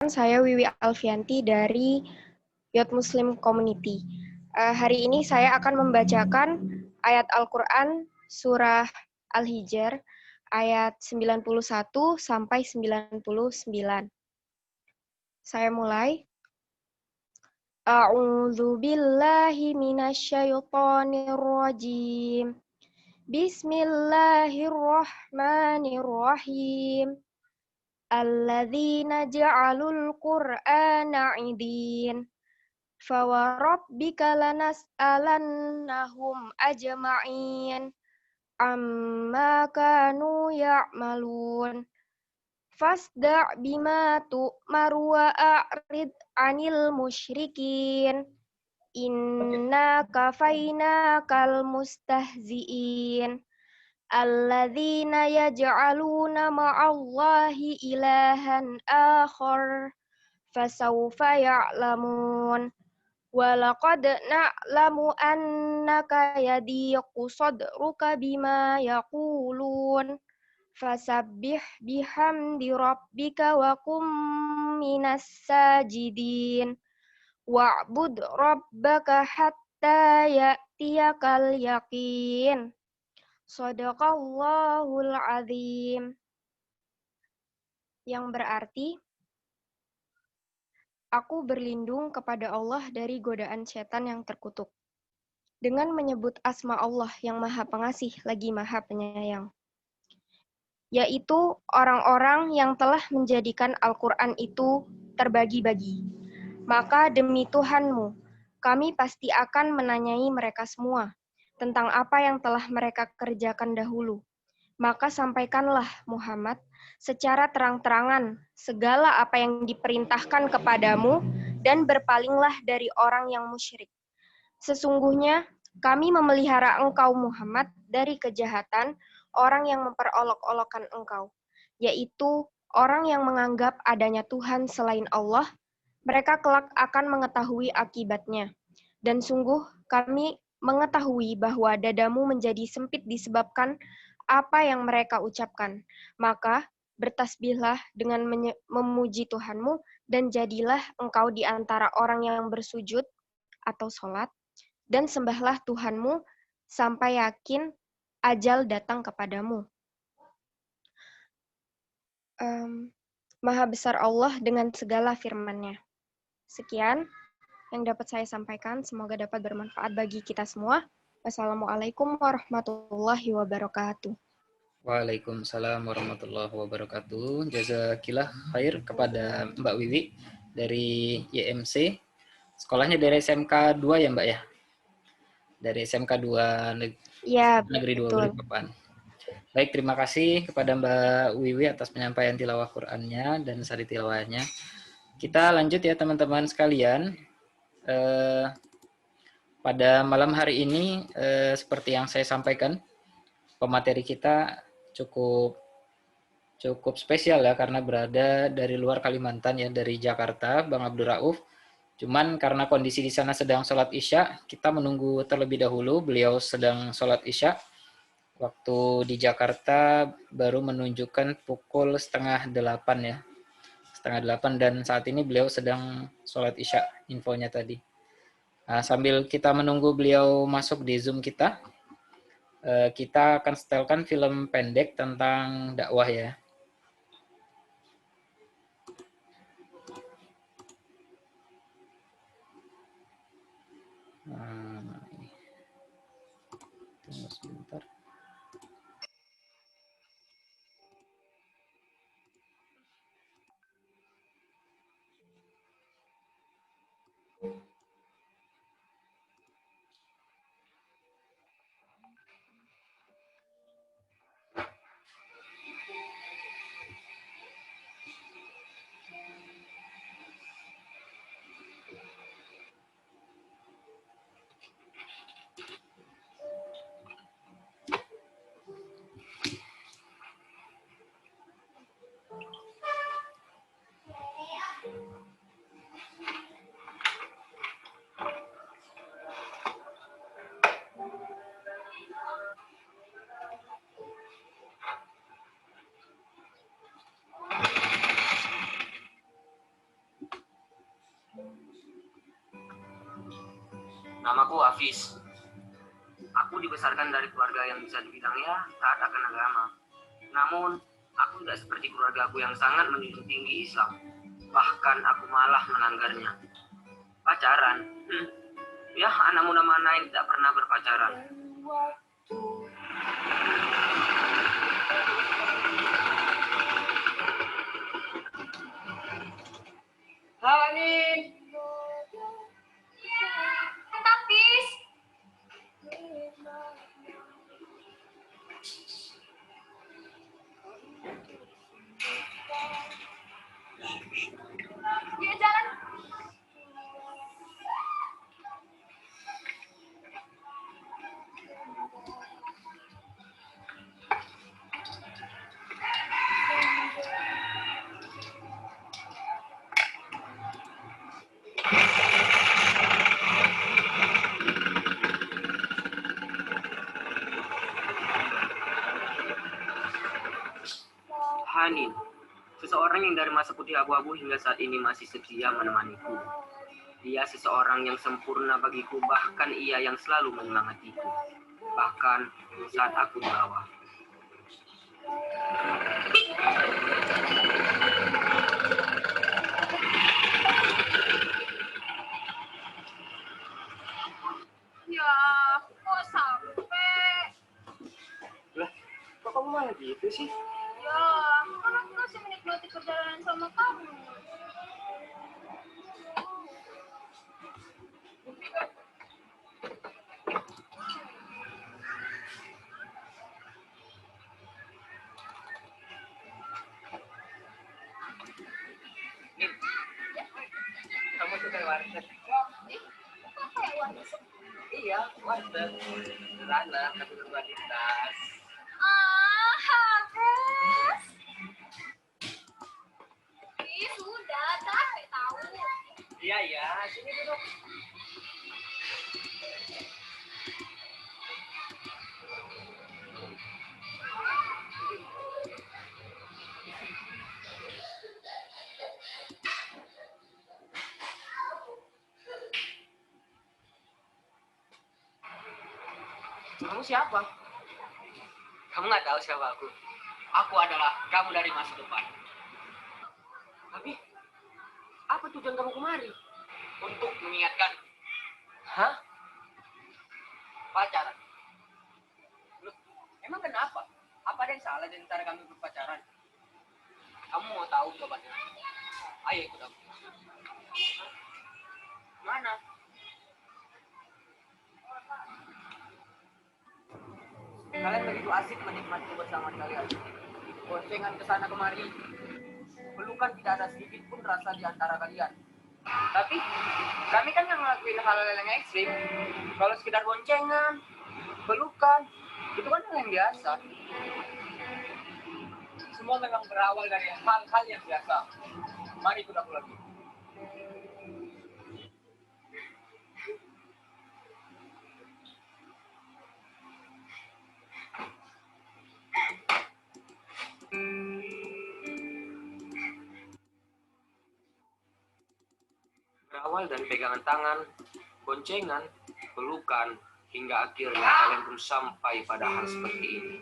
Saya Wiwi Alfianti dari Youth Muslim Community. Hari ini saya akan membacakan ayat Al-Quran surah Al-Hijr ayat 91 sampai 99. Saya mulai. A'udzu billahi minasyaitonir rajim. Bismillahirrahmanirrahim. Alladzina ja'alul Qur'ana 'idin. Fawarabbika lanas'alannahum ajma'in amma kanu ya'malun. Fasda' bima tu'maru wa a'rid 'anil musyrikin. Inna kafainakal mustahzi'in. Alladzina yaj'aluna ma'allahi ilahan akhar fasawfa ya'lamun. Walaqad na'lamu annaka yadiqu sadruka bima yaqulun fasabbih bihamdi rabbika wa kum minas sajidin wa'bud rabbaka hatta ya'tiyakal yaqin. Shadaqallahul azim. Yang berarti, aku berlindung kepada Allah dari godaan setan yang terkutuk. Dengan menyebut asma Allah yang Maha Pengasih lagi Maha Penyayang. Yaitu orang-orang yang telah menjadikan Al-Quran itu terbagi-bagi. Maka demi Tuhanmu, kami pasti akan menanyai mereka semua tentang apa yang telah mereka kerjakan dahulu. Maka sampaikanlah Muhammad secara terang-terangan segala apa yang diperintahkan kepadamu dan berpalinglah dari orang yang musyrik. Sesungguhnya kami memelihara engkau Muhammad dari kejahatan orang yang memperolok-olokkan engkau, yaitu orang yang menganggap adanya Tuhan selain Allah, mereka kelak akan mengetahui akibatnya. Dan sungguh kami mengetahui bahwa dadamu menjadi sempit disebabkan apa yang mereka ucapkan. Maka bertasbihlah dengan memuji Tuhanmu dan jadilah engkau di antara orang yang bersujud atau sholat dan sembahlah Tuhanmu sampai yakin ajal datang kepadamu. Maha besar Allah dengan segala firman-Nya. Sekian yang dapat saya sampaikan, semoga dapat bermanfaat bagi kita semua. Wassalamualaikum warahmatullahi wabarakatuh. Waalaikumsalam warahmatullahi wabarakatuh. Jazakillah khair kepada Mbak Wiwi dari YMC. Sekolahnya dari SMK 2 ya Mbak ya? Dari SMK 2 Ya, Negeri 2 betul. Balikpapan. Baik, terima kasih kepada Mbak Wiwi atas penyampaian tilawah Qur'annya dan sari tilawahnya. Kita lanjut ya teman-teman sekalian. Pada malam hari ini, seperti yang saya sampaikan, pemateri kita cukup spesial ya, karena berada dari luar Kalimantan ya, dari Jakarta, Bang Abdul Rauf. Cuman karena kondisi di sana sedang sholat Isya, kita menunggu terlebih dahulu. Beliau sedang sholat Isya. Waktu di Jakarta baru menunjukkan pukul 7:30 ya. 7:30 dan saat ini beliau sedang sholat Isya, infonya tadi. Nah, sambil kita menunggu beliau masuk di Zoom kita akan setelkan film pendek tentang dakwah ya. Tunggu sebentar. Namaku Hafiz. Aku dibesarkan dari keluarga yang bisa dibilang ya taat akan agama. Namun, aku tidak seperti keluarga aku yang sangat menjunjung tinggi Islam. Bahkan aku malah melanggarnya. Pacaran? Ya, anak muda mana yang tidak pernah berpacaran? Hanin! Hafiz. Dia jalan. Hanin, seseorang yang dari masa putih abu-abu hingga saat ini masih setia menemaniku. Dia seseorang yang sempurna bagiku, bahkan ia yang selalu menyemangatiku. Bahkan saat aku di bawah. Ya, kok sampai? Lah, kok kamu malah gitu sih? Ya, kan aku masih menikmati perjalanan sama kamu. Kamu suka warteg? Kok kayak wanita? Iya, warteg. Sederhana, tapi berkualitas. Hafiz. Ih, sudah, capek tahu. Iya, sini duduk. Kamu siapa? Kamu nggak tahu siapa aku. Aku adalah kamu dari masa depan. Tapi, apa tujuan kamu kemari? Untuk mengingatkan. Hah? Pacaran? Loh, emang kenapa? Apa ada yang salah dengan cara kami berpacaran? Kamu mau tahu jawabannya? Ayo ikut aku. Mana? Kalian begitu asik menikmati kebersamaan kalian. Boncengan ke sana kemari. Pelukan tidak ada sedikit pun rasa di antara kalian. Tapi kami kan yang ngelakuin hal-hal yang ekstrim. Kalau sekedar boncengan, pelukan, itu kan hal yang biasa. Semua memang berawal dari hal-hal yang biasa. Mari ikut aku lagi. Berawal dari pegangan tangan, boncengan, pelukan, hingga akhirnya kalian pun sampai pada hal seperti ini.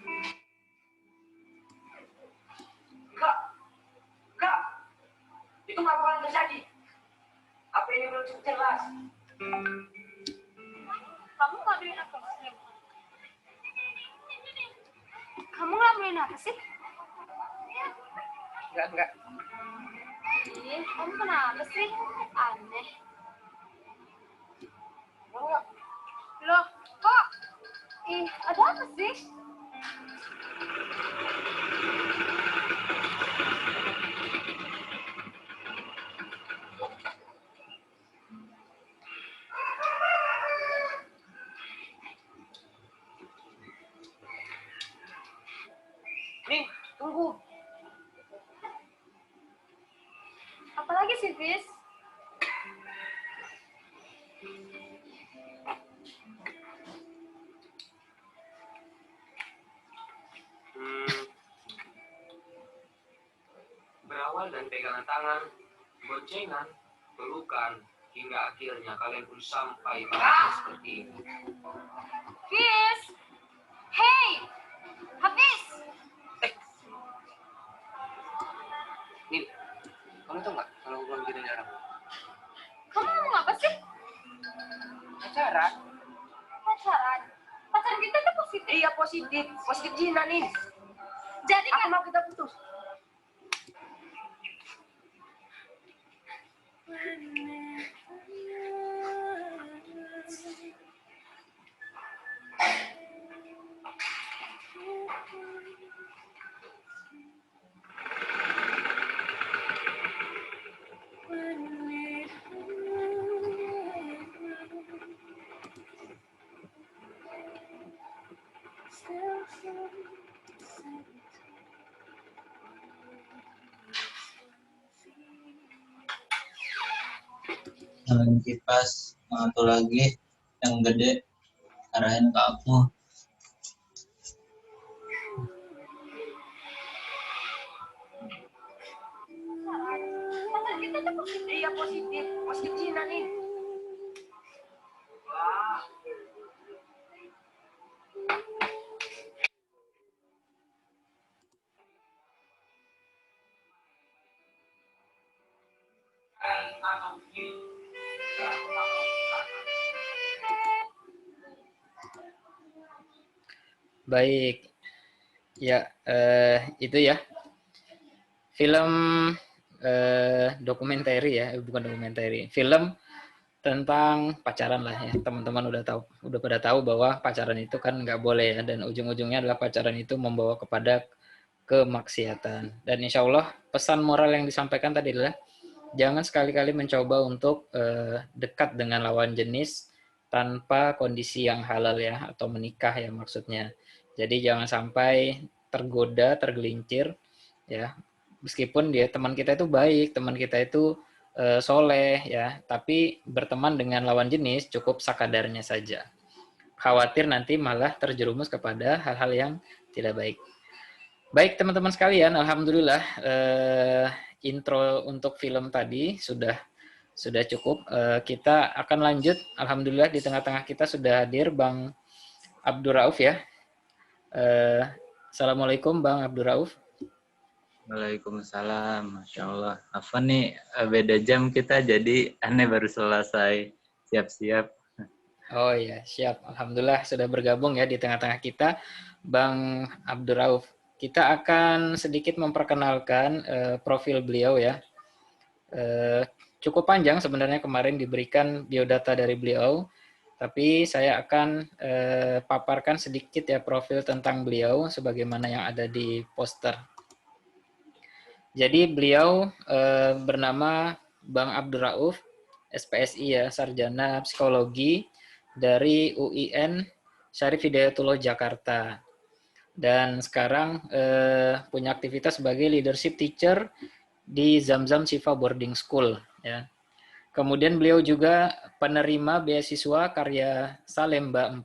Kak, itu nggak bakalan terjadi. Apa ini belum cukup jelas? Kamu ngelakuin apa sih? Kamu ngelakuin apa sih? Enggak. Ih, kamu kenapa sih? Aneh. Enggak. Loh, kok? Ih, ada apa sih? Nih, tunggu. Apalagi sih, Fis? Berawal dari pegangan tangan, boncengan, pelukan, hingga akhirnya kalian pun sampai pada seperti ini. Fis! Hey! Hafiz! Nih, kamu tau nggak kalau bulan kita jarang? Kamu ngomong apa sih? Pacaran? Pacaran? Pacaran kita tuh positif. Iya positif, positif zina nih. Jadi Aku kan mau kita putus. Nyalain kipas, satu lagi yang gede arahin ke aku. pacaran kita tuh positif. Iya positif, positif zina nih. Wah. Baik, ya itu ya film dokumenter ya, bukan dokumenter, film tentang pacaran lah ya. Teman-teman udah pada tahu bahwa pacaran itu kan nggak boleh ya, dan ujung-ujungnya adalah pacaran itu membawa kepada kemaksiatan. Dan insya Allah pesan moral yang disampaikan tadi adalah jangan sekali-kali mencoba untuk dekat dengan lawan jenis tanpa kondisi yang halal ya, atau menikah ya maksudnya. Jadi jangan sampai tergoda, tergelincir ya. Meskipun dia teman kita itu baik, teman kita itu soleh ya, tapi berteman dengan lawan jenis cukup sakadarnya saja. Khawatir nanti malah terjerumus kepada hal-hal yang tidak baik. Baik teman-teman sekalian, alhamdulillah intro untuk film tadi sudah cukup. Kita akan lanjut. Alhamdulillah di tengah-tengah kita sudah hadir Bang Abdur Rauf ya. Assalamualaikum Bang Abdur Rauf. Waalaikumsalam, Masya Allah. Apa nih, beda jam kita, jadi aneh baru selesai siap-siap. Oh iya, siap. Alhamdulillah sudah bergabung ya di tengah-tengah kita Bang Abdur Rauf. Kita akan sedikit memperkenalkan profil beliau ya. Cukup panjang sebenarnya kemarin diberikan biodata dari beliau, tapi saya akan paparkan sedikit ya profil tentang beliau sebagaimana yang ada di poster. Jadi beliau bernama Bang Abdur Rauf, SPSI ya, Sarjana Psikologi dari UIN Syarif Hidayatullah Jakarta. Dan sekarang punya aktivitas sebagai leadership teacher di Zamzam Shifa Boarding School ya. Kemudian beliau juga penerima beasiswa Karya Salemba 4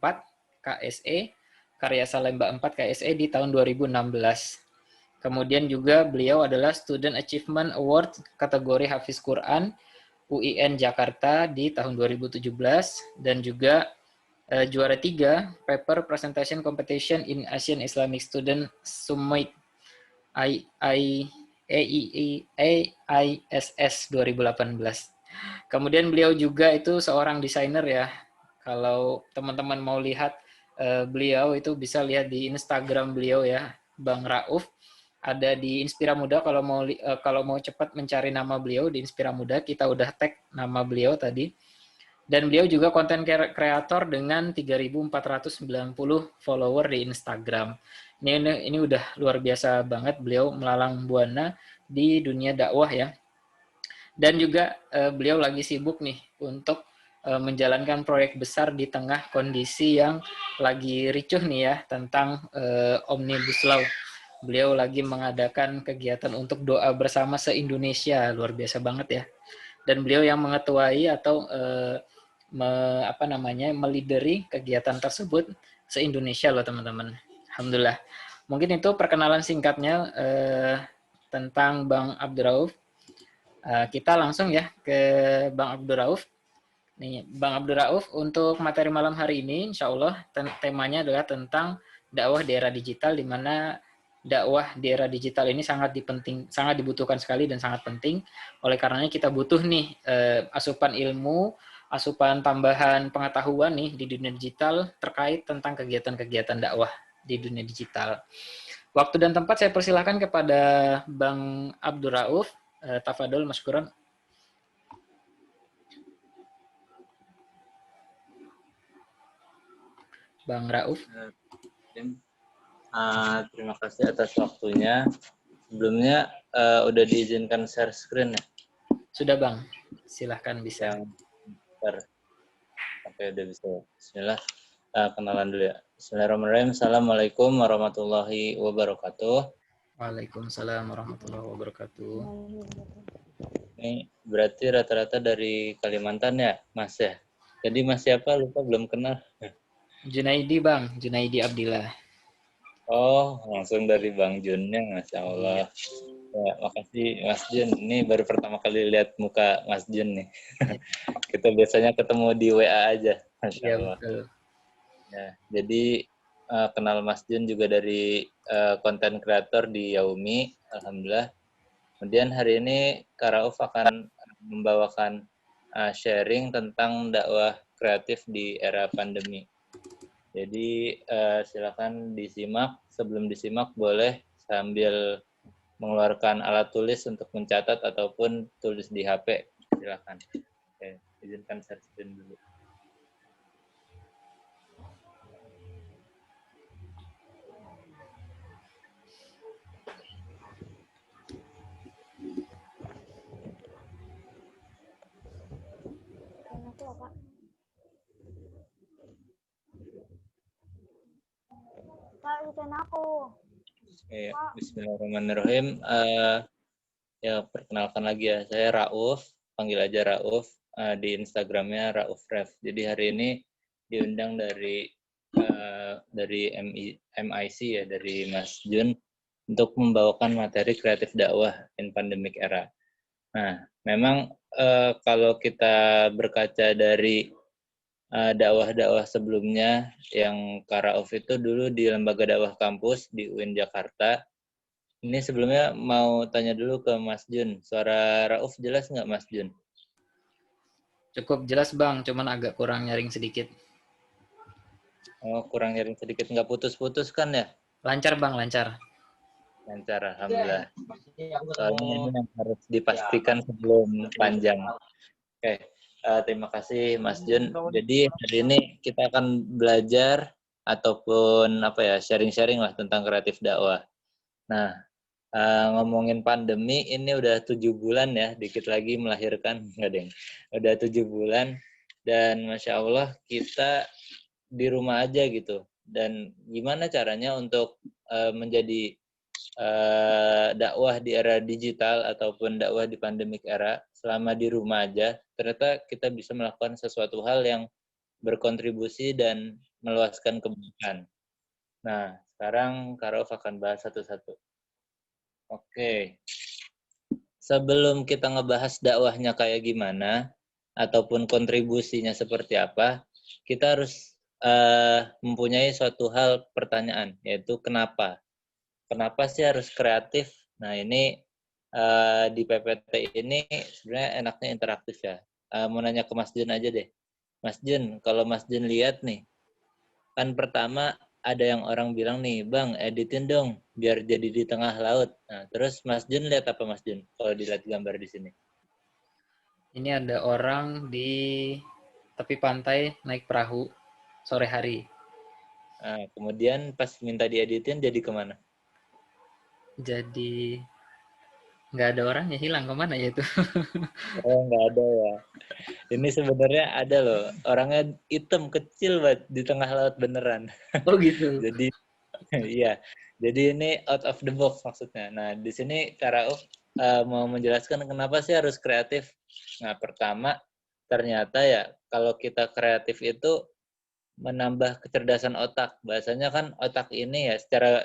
KSE, Karya Salemba 4 KSE di tahun 2016. Kemudian juga beliau adalah Student Achievement Award kategori Hafiz Quran UIN Jakarta di tahun 2017 dan juga juara 3 Paper Presentation Competition in Asian Islamic Student Summit AISS 2018. Kemudian beliau juga itu seorang desainer ya. Kalau teman-teman mau lihat beliau itu bisa lihat di Instagram beliau ya, Bang Rauf. Ada di Inspira Muda, kalau mau cepat mencari nama beliau di Inspira Muda, kita udah tag nama beliau tadi. Dan beliau juga konten kreator dengan 3.490 follower di Instagram. Ini udah luar biasa banget, beliau melalang buana di dunia dakwah ya. Dan juga beliau lagi sibuk nih untuk menjalankan proyek besar di tengah kondisi yang lagi ricuh nih ya tentang Omnibus Law. Beliau lagi mengadakan kegiatan untuk doa bersama se-Indonesia, luar biasa banget ya. Dan beliau yang mengetuai atau melideri kegiatan tersebut se-Indonesia loh teman-teman. Alhamdulillah. Mungkin itu perkenalan singkatnya tentang Bang Abdur Rauf. Kita langsung ya ke Bang Abdul Rauf. Nih, Bang Abdul Rauf, untuk materi malam hari ini, insya Allah temanya adalah tentang dakwah di era digital, di mana dakwah di era digital ini sangat dibutuhkan sekali dan sangat penting. Oleh karenanya kita butuh nih asupan ilmu, asupan tambahan pengetahuan nih di dunia digital terkait tentang kegiatan-kegiatan dakwah di dunia digital. Waktu dan tempat saya persilahkan kepada Bang Abdul Rauf. Tafadol maskuran. Bang Rauf. Terima kasih atas waktunya. Sebelumnya udah diizinkan share screen ya? Sudah Bang, silahkan bisa. Oke, udah bisa. Bismillah. Kenalan dulu ya. Bismillahirrahmanirrahim. Assalamualaikum warahmatullahi wabarakatuh. Waalaikumsalam warahmatullahi wabarakatuh. Ini berarti rata-rata dari Kalimantan ya, Mas ya? Jadi Mas siapa? Lupa, belum kenal. Junaidi Bang, Junaidi Abdillah. Oh, langsung dari Bang Junnya, Masya Allah. Ya, makasih Mas Jun. Ini baru pertama kali lihat muka Mas Jun nih. Kita biasanya ketemu di WA aja, Masya Allah. Betul. Ya, jadi kenal Mas Jun juga dari konten kreator di Yaumi, Alhamdulillah. Kemudian hari ini Kak Rauf akan membawakan sharing tentang dakwah kreatif di era pandemi. Jadi silakan disimak. Sebelum disimak boleh sambil mengeluarkan alat tulis untuk mencatat ataupun tulis di HP. Silakan. Oke, izinkan share screen dulu. Kak, ikutin aku. Ya, Bismillahirrahmanirrahim. Ya, perkenalkan lagi ya, saya Rauf, panggil aja Rauf, di Instagramnya Rauf Ref. Jadi hari ini diundang dari MIC ya, dari Mas Jun untuk membawakan materi kreatif dakwah in pandemic era. Nah, memang kalau kita berkaca dari dakwah-dakwah sebelumnya yang Kak Rauf itu dulu di Lembaga Dakwah Kampus di UIN Jakarta. Ini sebelumnya mau tanya dulu ke Mas Jun. Suara Rauf jelas nggak Mas Jun? Cukup jelas Bang, cuman agak kurang nyaring sedikit. Oh, kurang nyaring sedikit. Nggak putus-putus kan ya? Lancar Bang, lancar. Lancar, Alhamdulillah. Soalnya ini yang harus dipastikan sebelum panjang. Oke. Terima kasih Mas Jun. Jadi hari ini kita akan belajar ataupun sharing-sharing lah tentang kreatif dakwah. Nah, ngomongin pandemi ini udah 7 bulan ya, dikit lagi melahirkan, nggak deng. Udah 7 bulan dan Masya Allah kita di rumah aja gitu. Dan gimana caranya untuk menjadi dakwah di era digital ataupun dakwah di pandemic era selama di rumah aja, ternyata kita bisa melakukan sesuatu hal yang berkontribusi dan meluaskan kebaikan. Nah, sekarang Kak Rauf akan bahas satu-satu. Oke. Sebelum kita ngebahas dakwahnya kayak gimana ataupun kontribusinya seperti apa, kita harus mempunyai suatu hal pertanyaan, yaitu kenapa? Kenapa sih harus kreatif? Nah, ini di PPT ini sebenarnya enaknya interaktif ya. Mau nanya ke Mas Jun aja deh. Mas Jun, kalau Mas Jun lihat nih, kan pertama ada yang orang bilang nih, Bang, editin dong biar jadi di tengah laut. Nah, terus Mas Jun lihat apa Mas Jun kalau dilihat gambar di sini? Ini ada orang di tepi pantai naik perahu sore hari. Nah, kemudian pas minta dieditin jadi kemana? Jadi nggak ada orangnya, hilang kemana ya itu? Oh, nggak ada ya. Ini sebenarnya ada loh. Orangnya hitam kecil banget di tengah laut beneran. Oh gitu. Jadi iya. Jadi ini out of the box maksudnya. Nah, di sini Kak Rauf mau menjelaskan kenapa sih harus kreatif. Nah, pertama ternyata ya kalau kita kreatif itu menambah kecerdasan otak. Bahasanya kan otak ini ya secara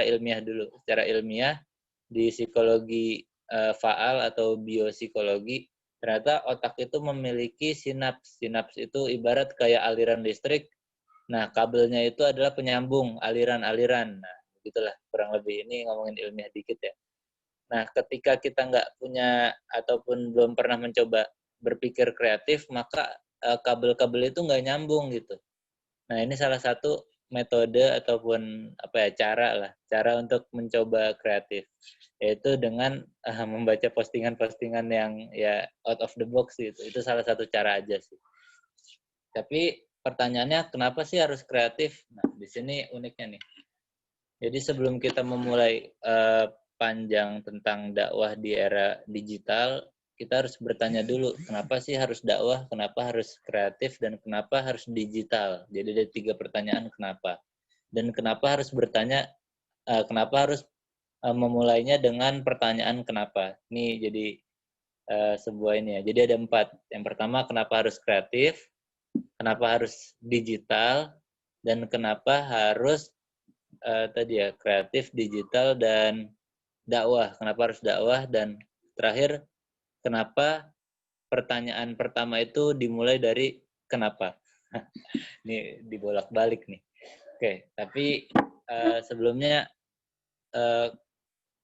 ilmiah dulu. Secara ilmiah di psikologi faal atau biopsikologi, ternyata otak itu memiliki sinaps. Sinaps itu ibarat kayak aliran listrik. Nah, kabelnya itu adalah penyambung aliran-aliran. Nah, begitulah kurang lebih. Ini ngomongin ilmiah dikit ya. Nah, ketika kita nggak punya ataupun belum pernah mencoba berpikir kreatif, maka kabel-kabel itu nggak nyambung gitu. Nah, ini salah satu metode ataupun cara untuk mencoba kreatif, yaitu dengan membaca postingan-postingan yang ya out of the box gitu. Itu salah satu cara aja sih. Tapi pertanyaannya kenapa sih harus kreatif? Nah, di sini uniknya nih. Jadi sebelum kita memulai panjang tentang dakwah di era digital, kita harus bertanya dulu, kenapa sih harus dakwah, kenapa harus kreatif, dan kenapa harus digital. Jadi ada 3 pertanyaan kenapa. Dan kenapa harus bertanya, kenapa harus memulainya dengan pertanyaan kenapa. Ini jadi sebuah ini ya. Jadi ada 4. Yang pertama, kenapa harus kreatif, kenapa harus digital, dan kenapa harus tadi ya, kreatif, digital, dan dakwah. Kenapa harus dakwah, dan terakhir, kenapa pertanyaan pertama itu dimulai dari kenapa. Ini dibolak-balik nih. Oke, tapi sebelumnya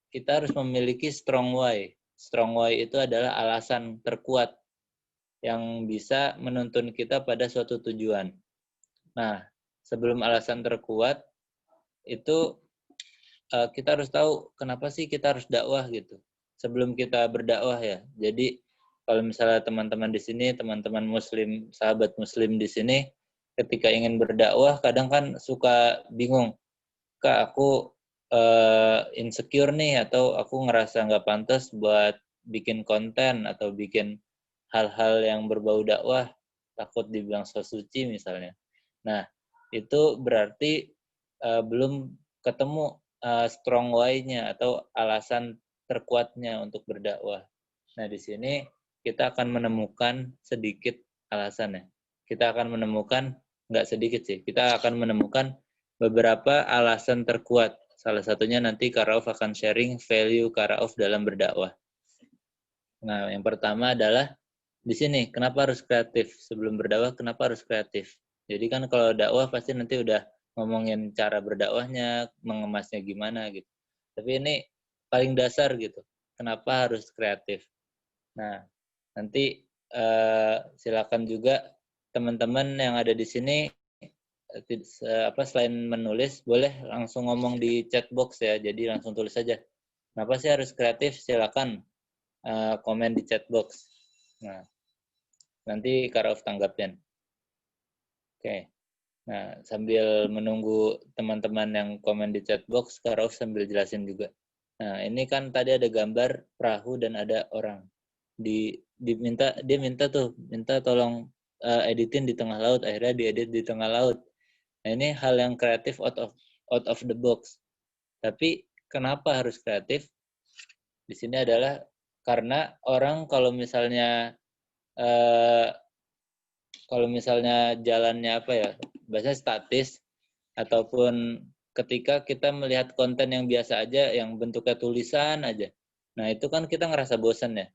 kita harus memiliki strong why. Strong why itu adalah alasan terkuat yang bisa menuntun kita pada suatu tujuan. Nah, sebelum alasan terkuat, itu kita harus tahu kenapa sih kita harus dakwah gitu. Sebelum kita berdakwah ya. Jadi kalau misalnya teman-teman di sini, teman-teman muslim, sahabat muslim di sini, ketika ingin berdakwah kadang kan suka bingung. Kak, aku insecure nih, atau aku ngerasa nggak pantas buat bikin konten atau bikin hal-hal yang berbau dakwah, takut dibilang so suci misalnya. Nah, itu berarti belum ketemu strong why-nya atau alasan terkuatnya untuk berdakwah. Nah, di sini kita akan menemukan sedikit alasannya. Kita akan menemukan, nggak sedikit sih, kita akan menemukan beberapa alasan terkuat. Salah satunya nanti Kak Rauf akan sharing value Kak Rauf dalam berdakwah. Nah, yang pertama adalah di sini, kenapa harus kreatif? Sebelum berdakwah, kenapa harus kreatif? Jadi kan kalau dakwah pasti nanti udah ngomongin cara berdakwahnya, mengemasnya gimana gitu. Tapi ini paling dasar gitu. Kenapa harus kreatif? Nah, nanti silakan juga teman-teman yang ada di sini selain menulis boleh langsung ngomong di chat box ya. Jadi langsung tulis saja. Kenapa sih harus kreatif? Silakan komen di chat box. Nah, nanti Kak Rauf tanggapin. Oke. Nah, sambil menunggu teman-teman yang komen di chat box, Kak Rauf sambil jelasin juga. Nah, ini kan tadi ada gambar perahu dan ada orang. Dia minta tolong editin di tengah laut, akhirnya diedit di tengah laut. Nah, ini hal yang kreatif out of the box. Tapi kenapa harus kreatif? Di sini adalah karena orang kalau misalnya jalannya biasanya statis, ataupun ketika kita melihat konten yang biasa aja, yang bentuknya tulisan aja, nah itu kan kita ngerasa bosan ya.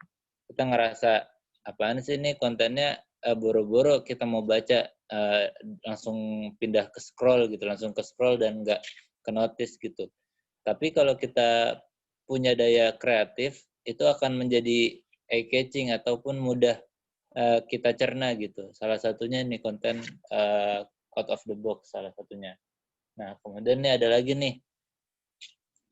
Kita ngerasa apaan sih ini kontennya, boro-boro kita mau baca, langsung pindah ke scroll gitu, langsung ke scroll dan nggak ke notice gitu. Tapi kalau kita punya daya kreatif, itu akan menjadi eye-catching ataupun mudah kita cerna gitu. Salah satunya nih konten out of the box salah satunya. Nah, kemudian nih ada lagi nih.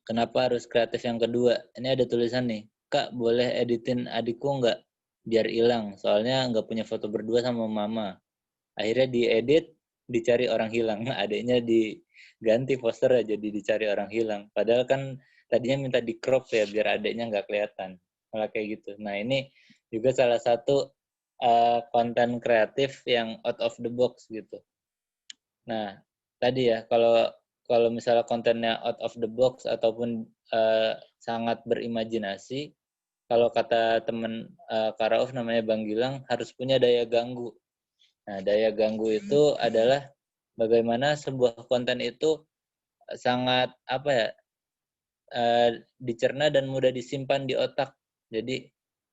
Kenapa harus kreatif yang kedua? Ini ada tulisan nih, Kak boleh editin adikku nggak? Biar hilang, soalnya nggak punya foto berdua sama mama. Akhirnya diedit, dicari orang hilang. Adiknya diganti poster aja, jadi dicari orang hilang. Padahal kan tadinya minta di crop ya, biar adiknya nggak kelihatan. Malah kayak gitu. Nah, ini juga salah satu konten kreatif yang out of the box gitu. Nah, tadi ya, kalau misalnya kontennya out of the box ataupun sangat berimajinasi, kalau kata teman Kak Rauf namanya Bang Gilang, harus punya daya ganggu. Nah, daya ganggu itu adalah bagaimana sebuah konten itu sangat dicerna dan mudah disimpan di otak. Jadi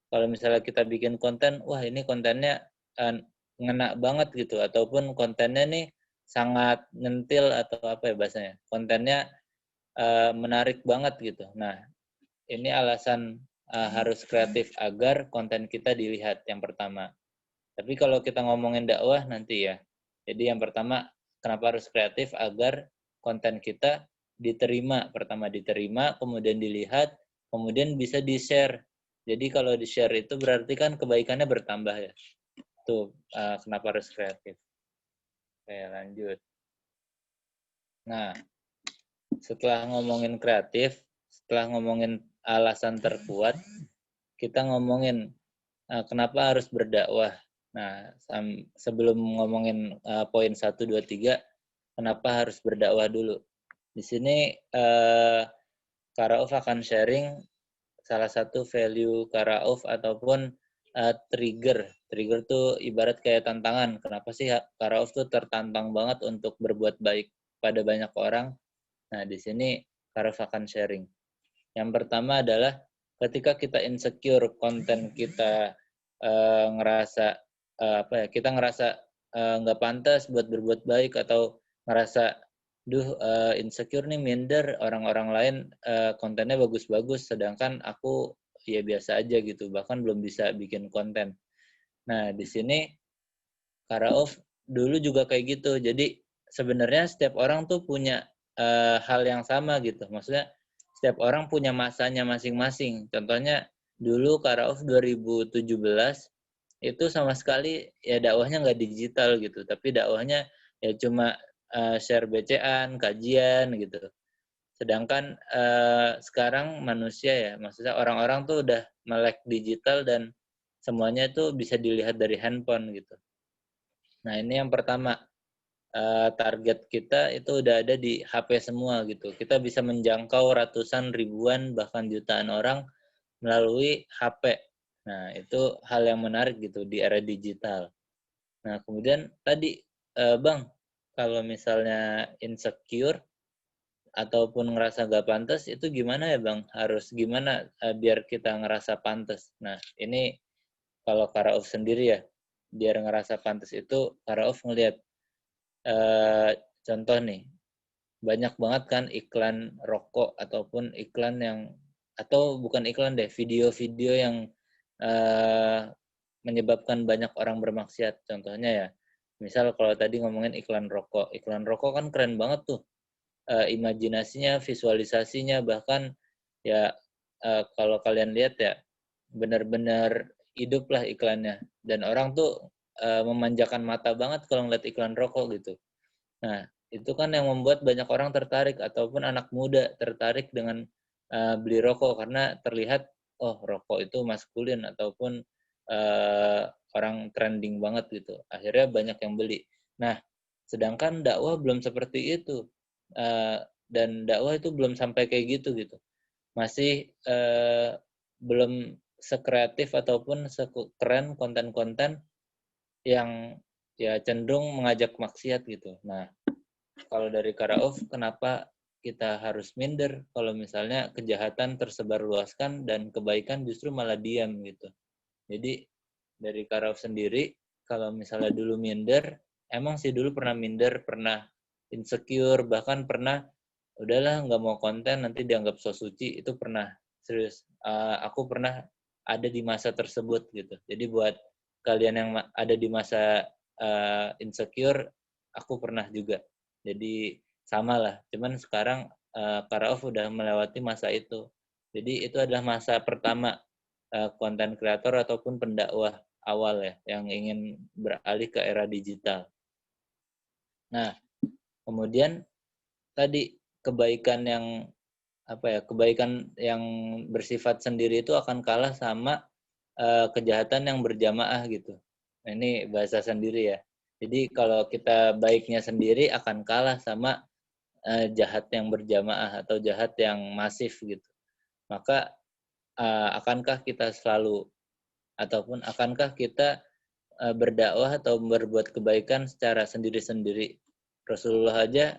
kalau misalnya kita bikin konten, wah ini kontennya ngena banget gitu, ataupun kontennya nih sangat nyentil atau apa ya bahasanya, kontennya menarik banget gitu. Nah, ini alasan harus kreatif agar konten kita dilihat yang pertama. Tapi kalau kita ngomongin dakwah nanti ya, jadi yang pertama kenapa harus kreatif agar konten kita diterima, pertama diterima, kemudian dilihat, kemudian bisa di-share. Jadi kalau di-share itu berarti kan kebaikannya bertambah ya. Tuh kenapa harus kreatif. Oke, lanjut. Nah, setelah ngomongin kreatif, setelah ngomongin alasan terkuat, kita ngomongin kenapa harus berdakwah. Nah, sebelum ngomongin poin 1, 2, 3, kenapa harus berdakwah dulu. Di sini Kak Rauf akan sharing salah satu value Kak Rauf ataupun trigger. Trigger tuh ibarat kayak tantangan. Kenapa sih Kak Rauf tuh tertantang banget untuk berbuat baik pada banyak orang. Nah, di sini Kak Rauf akan sharing. Yang pertama adalah ketika kita insecure konten kita ngerasa kita ngerasa nggak pantas buat berbuat baik atau ngerasa insecure nih, minder, orang-orang lain kontennya bagus-bagus sedangkan aku ya biasa aja gitu, bahkan belum bisa bikin konten. Nah, di sini Kak Rauf dulu juga kayak gitu. Jadi sebenarnya setiap orang tuh punya hal yang sama gitu. Maksudnya setiap orang punya masanya masing-masing. Contohnya dulu Kak Rauf 2017 itu sama sekali ya dakwahnya nggak digital gitu, tapi dakwahnya ya cuma share BCA-an, kajian gitu. Sedangkan sekarang manusia ya, maksudnya orang-orang tuh udah melek digital dan semuanya tuh bisa dilihat dari handphone gitu. Nah, ini yang pertama, target kita itu udah ada di HP semua gitu. Kita bisa menjangkau ratusan, ribuan, bahkan jutaan orang melalui HP. Nah, itu hal yang menarik gitu di era digital. Nah, kemudian tadi, Bang, kalau misalnya insecure ataupun ngerasa gak pantas, itu gimana ya Bang? Harus gimana biar kita ngerasa pantas? Nah, ini kalau Kak Rauf sendiri ya, biar ngerasa pantas itu Kak Rauf ngelihat contoh nih, banyak banget kan iklan rokok ataupun iklan yang, atau bukan iklan deh, video-video yang menyebabkan banyak orang bermaksiat. Contohnya ya, misal kalau tadi ngomongin iklan rokok kan keren banget tuh, imajinasinya, visualisasinya, bahkan ya kalau kalian lihat ya, benar-benar hidup lah iklannya, dan orang tuh memanjakan mata banget kalau ngeliat iklan rokok gitu. Nah, itu kan yang membuat banyak orang tertarik ataupun anak muda tertarik dengan beli rokok karena terlihat, oh rokok itu maskulin ataupun orang trending banget gitu. Akhirnya banyak yang beli. Nah, sedangkan dakwah belum seperti itu. Dan dakwah itu belum sampai kayak gitu. Masih belum sekreatif ataupun sekeren konten-konten yang ya cenderung mengajak maksiat gitu. Nah, kalau dari Kak Rauf, kenapa kita harus minder kalau misalnya kejahatan tersebar luaskan dan kebaikan justru malah diam gitu. Jadi dari Kak Rauf sendiri, kalau misalnya dulu minder, emang sih dulu pernah minder, pernah insecure, bahkan pernah udahlah nggak mau konten nanti dianggap so suci, itu pernah, serius. Aku pernah ada di masa tersebut gitu. Jadi buat kalian yang ada di masa insecure, aku pernah juga. Jadi sama lah, cuman sekarang Kak Rauf udah melewati masa itu. Jadi itu adalah masa pertama konten kreator ataupun pendakwah awal ya, yang ingin beralih ke era digital. Nah, kemudian tadi kebaikan yang bersifat sendiri itu akan kalah sama kejahatan yang berjamaah gitu. Nah, ini bahasa sendiri ya. Jadi kalau kita baiknya sendiri akan kalah sama jahat yang berjamaah atau jahat yang masif gitu. Maka akankah kita selalu ataupun akankah kita berdakwah atau berbuat kebaikan secara sendiri-sendiri? Rasulullah aja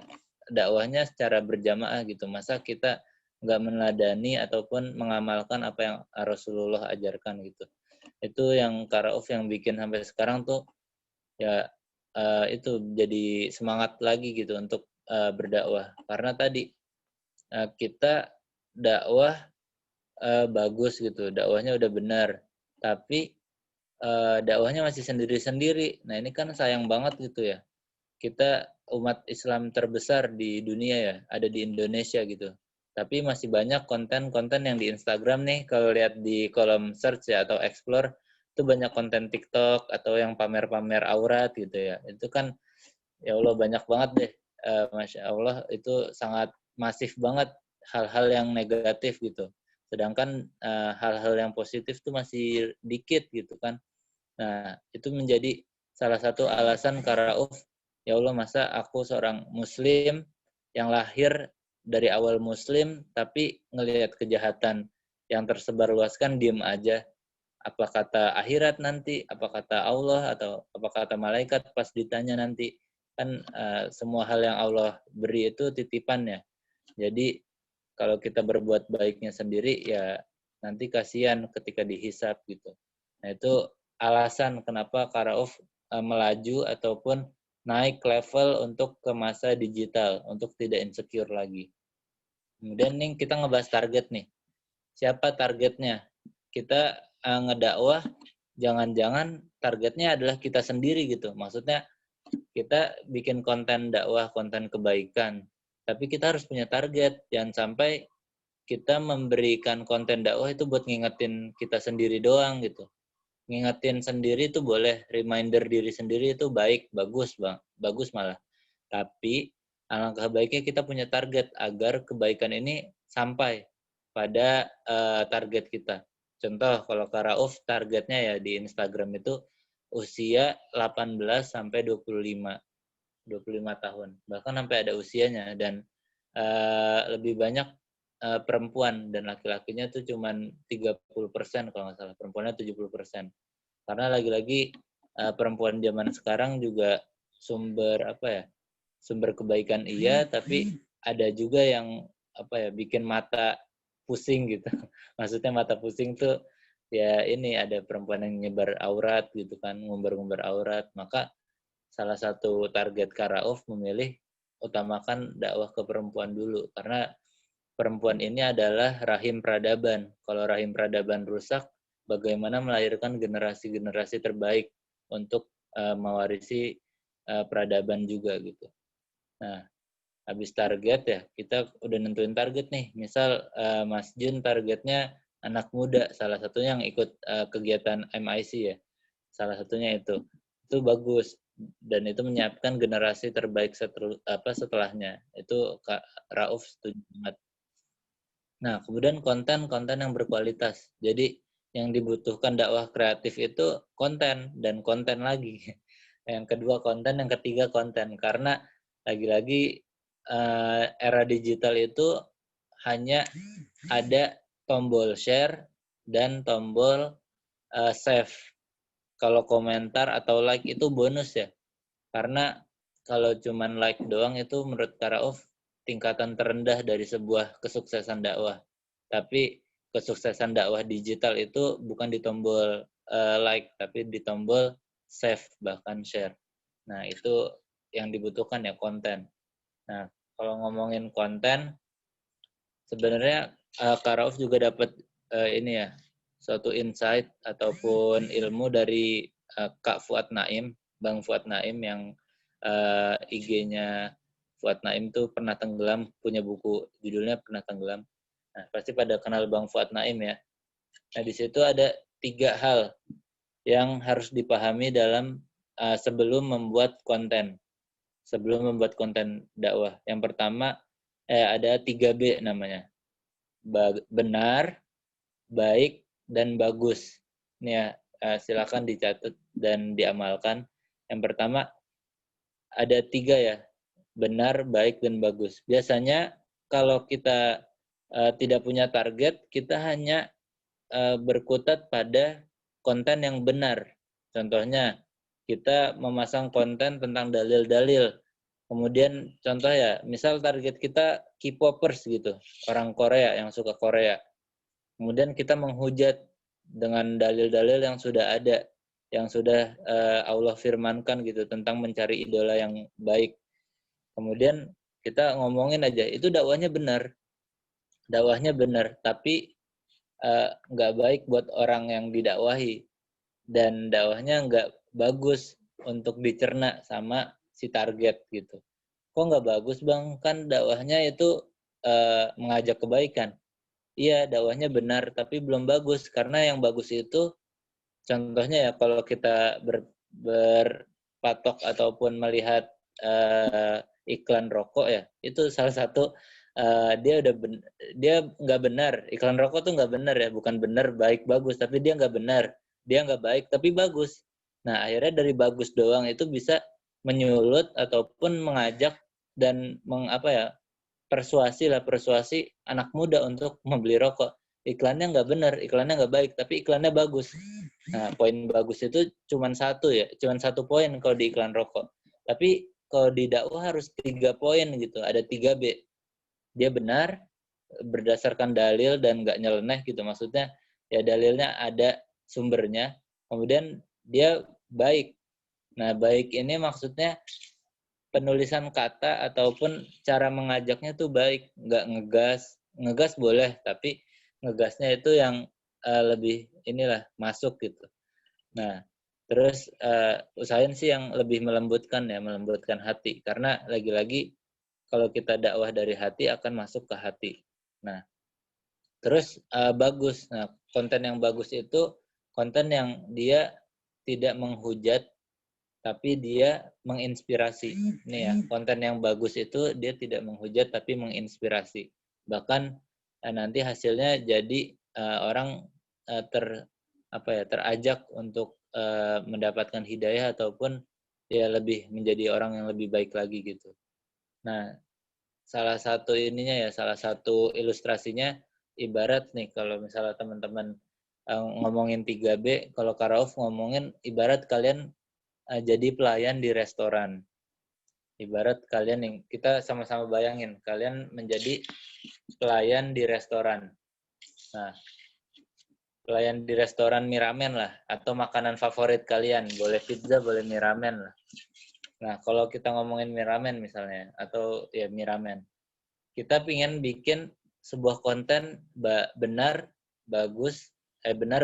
dakwahnya secara berjamaah gitu. Masa kita nggak meneladani ataupun mengamalkan apa yang Rasulullah ajarkan gitu. Itu yang Kak Rauf yang bikin sampai sekarang tuh ya itu jadi semangat lagi gitu untuk berdakwah. Karena tadi kita dakwah bagus gitu, dakwahnya udah benar, tapi dakwahnya masih sendiri-sendiri. Nah ini kan sayang banget gitu ya. Kita umat Islam terbesar di dunia ya, ada di Indonesia gitu. Tapi masih banyak konten-konten yang di Instagram nih, kalau lihat di kolom search ya atau explore, itu banyak konten TikTok atau yang pamer-pamer aurat gitu ya. Itu kan ya Allah banyak banget deh. Masya Allah itu sangat masif banget hal-hal yang negatif gitu. Sedangkan hal-hal yang positif tuh masih dikit gitu kan. Nah, itu menjadi salah satu alasan Kak Rauf, ya Allah masa aku seorang muslim yang lahir dari awal muslim tapi ngelihat kejahatan yang tersebar luaskan diem aja. Apa kata akhirat nanti, apa kata Allah atau apa kata malaikat pas ditanya nanti. Kan semua hal yang Allah beri itu titipannya. Jadi kalau kita berbuat baiknya sendiri ya nanti kasihan ketika dihisap gitu. Nah itu alasan kenapa Kak Rauf melaju ataupun naik level untuk ke masa digital, untuk tidak insecure lagi. Kemudian nih kita ngebahas target nih. Siapa targetnya? Kita ngedakwah, jangan-jangan targetnya adalah kita sendiri gitu. Maksudnya kita bikin konten dakwah, konten kebaikan. Tapi kita harus punya target. Jangan sampai kita memberikan konten dakwah itu buat ngingetin kita sendiri doang gitu. Ngingetin sendiri itu boleh, reminder diri sendiri itu baik, bagus bang, bagus malah. Tapi alangkah baiknya kita punya target agar kebaikan ini sampai pada target kita. Contoh kalau Kak Rauf targetnya ya di Instagram itu usia 18 sampai 25 tahun. Bahkan sampai ada usianya dan lebih banyak perempuan dan laki-lakinya tuh cuman 30% kalau nggak salah, perempuannya 70%. Karena lagi-lagi perempuan zaman sekarang juga sumber kebaikan iya, tapi ada juga yang bikin mata pusing gitu. Maksudnya mata pusing tuh ya ini ada perempuan yang nyebar aurat gitu kan, ngumbar-ngumbar aurat. Maka salah satu target Kak Rauf memilih utamakan dakwah ke perempuan dulu karena perempuan ini adalah rahim peradaban. Kalau rahim peradaban rusak, bagaimana melahirkan generasi-generasi terbaik untuk mewarisi peradaban juga gitu. Nah, habis target ya, kita udah nentuin target nih. Misal Mas Jun targetnya anak muda, salah satunya yang ikut kegiatan MIC ya. Salah satunya itu bagus dan itu menyiapkan generasi terbaik setelahnya. Itu Kak Rauf setuju banget. Nah, kemudian konten-konten yang berkualitas. Jadi yang dibutuhkan dakwah kreatif itu konten dan konten lagi. Yang kedua konten, yang ketiga konten. Karena lagi-lagi era digital itu hanya ada tombol share dan tombol save. Kalau komentar atau like itu bonus ya. Karena kalau cuman like doang itu menurut Kak Rauf tingkatan terendah dari sebuah kesuksesan dakwah. Tapi kesuksesan dakwah digital itu bukan di tombol like, tapi di tombol save bahkan share. Nah itu yang dibutuhkan ya konten. Nah kalau ngomongin konten, sebenarnya Kak Rauf juga dapat ini ya suatu insight ataupun ilmu dari Kak Fuad Naim, Bang Fuad Naim yang IG-nya Fuad Naim tuh pernah tenggelam, punya buku judulnya Pernah Tenggelam. Nah, pasti pada kenal Bang Fuad Naim ya. Nah, di situ ada 3 hal yang harus dipahami dalam sebelum membuat konten. Sebelum membuat konten dakwah. Yang pertama ada 3B namanya. Benar, baik, dan bagus. Ini ya, silakan dicatat dan diamalkan. Yang pertama ada 3 ya, benar, baik, dan bagus. Biasanya kalau kita tidak punya target, kita hanya berkutat pada konten yang benar. Contohnya, kita memasang konten tentang dalil-dalil. Kemudian contoh ya, misal target kita K-popers gitu, orang Korea yang suka Korea. Kemudian kita menghujat dengan dalil-dalil yang sudah ada, yang sudah Allah firmankan gitu tentang mencari idola yang baik. Kemudian kita ngomongin aja, itu dakwahnya benar, tapi nggak baik buat orang yang didakwahi, dan dakwahnya nggak bagus untuk dicerna sama si target gitu. Kok nggak bagus bang? Kan dakwahnya itu mengajak kebaikan. Iya, dakwahnya benar, tapi belum bagus. Karena yang bagus itu, contohnya ya, kalau kita berpatok ataupun melihat iklan rokok ya, itu salah satu dia nggak benar. Iklan rokok tuh nggak benar ya, bukan benar baik bagus, tapi dia nggak benar, dia nggak baik tapi bagus. Nah akhirnya dari bagus doang itu bisa menyulut ataupun mengajak dan persuasi anak muda untuk membeli rokok. Iklannya nggak benar, iklannya nggak baik, tapi iklannya bagus. Nah, poin bagus itu cuma satu poin kalau di iklan rokok. Tapi kalau di dakwah harus 3 poin gitu, ada 3B. Dia benar, berdasarkan dalil dan nggak nyeleneh gitu. Maksudnya ya dalilnya ada sumbernya, kemudian dia baik. Nah, baik ini maksudnya penulisan kata ataupun cara mengajaknya tuh baik, nggak ngegas boleh, tapi ngegasnya itu yang lebih masuk gitu. Nah terus usahain sih yang lebih melembutkan hati, karena lagi-lagi kalau kita dakwah dari hati akan masuk ke hati. Nah terus bagus. Nah konten yang bagus itu konten yang dia tidak menghujat tapi dia menginspirasi. Ini ya, konten yang bagus itu dia tidak menghujat tapi menginspirasi. Bahkan nanti hasilnya jadi orang terajak untuk mendapatkan hidayah ataupun ya lebih menjadi orang yang lebih baik lagi gitu. Nah, salah satu ilustrasinya ibarat nih kalau misalnya teman-teman ngomongin 3B, kalau Karauf ngomongin ibarat kalian jadi pelayan di restoran. Ibarat kalian yang kita sama-sama bayangin, kalian menjadi pelayan di restoran. Nah, pelayan di restoran mie ramen lah, atau makanan favorit kalian, boleh pizza, boleh mie ramen lah. Nah, kalau kita ngomongin mie ramen misalnya, atau ya mie ramen, kita pingin bikin sebuah konten benar,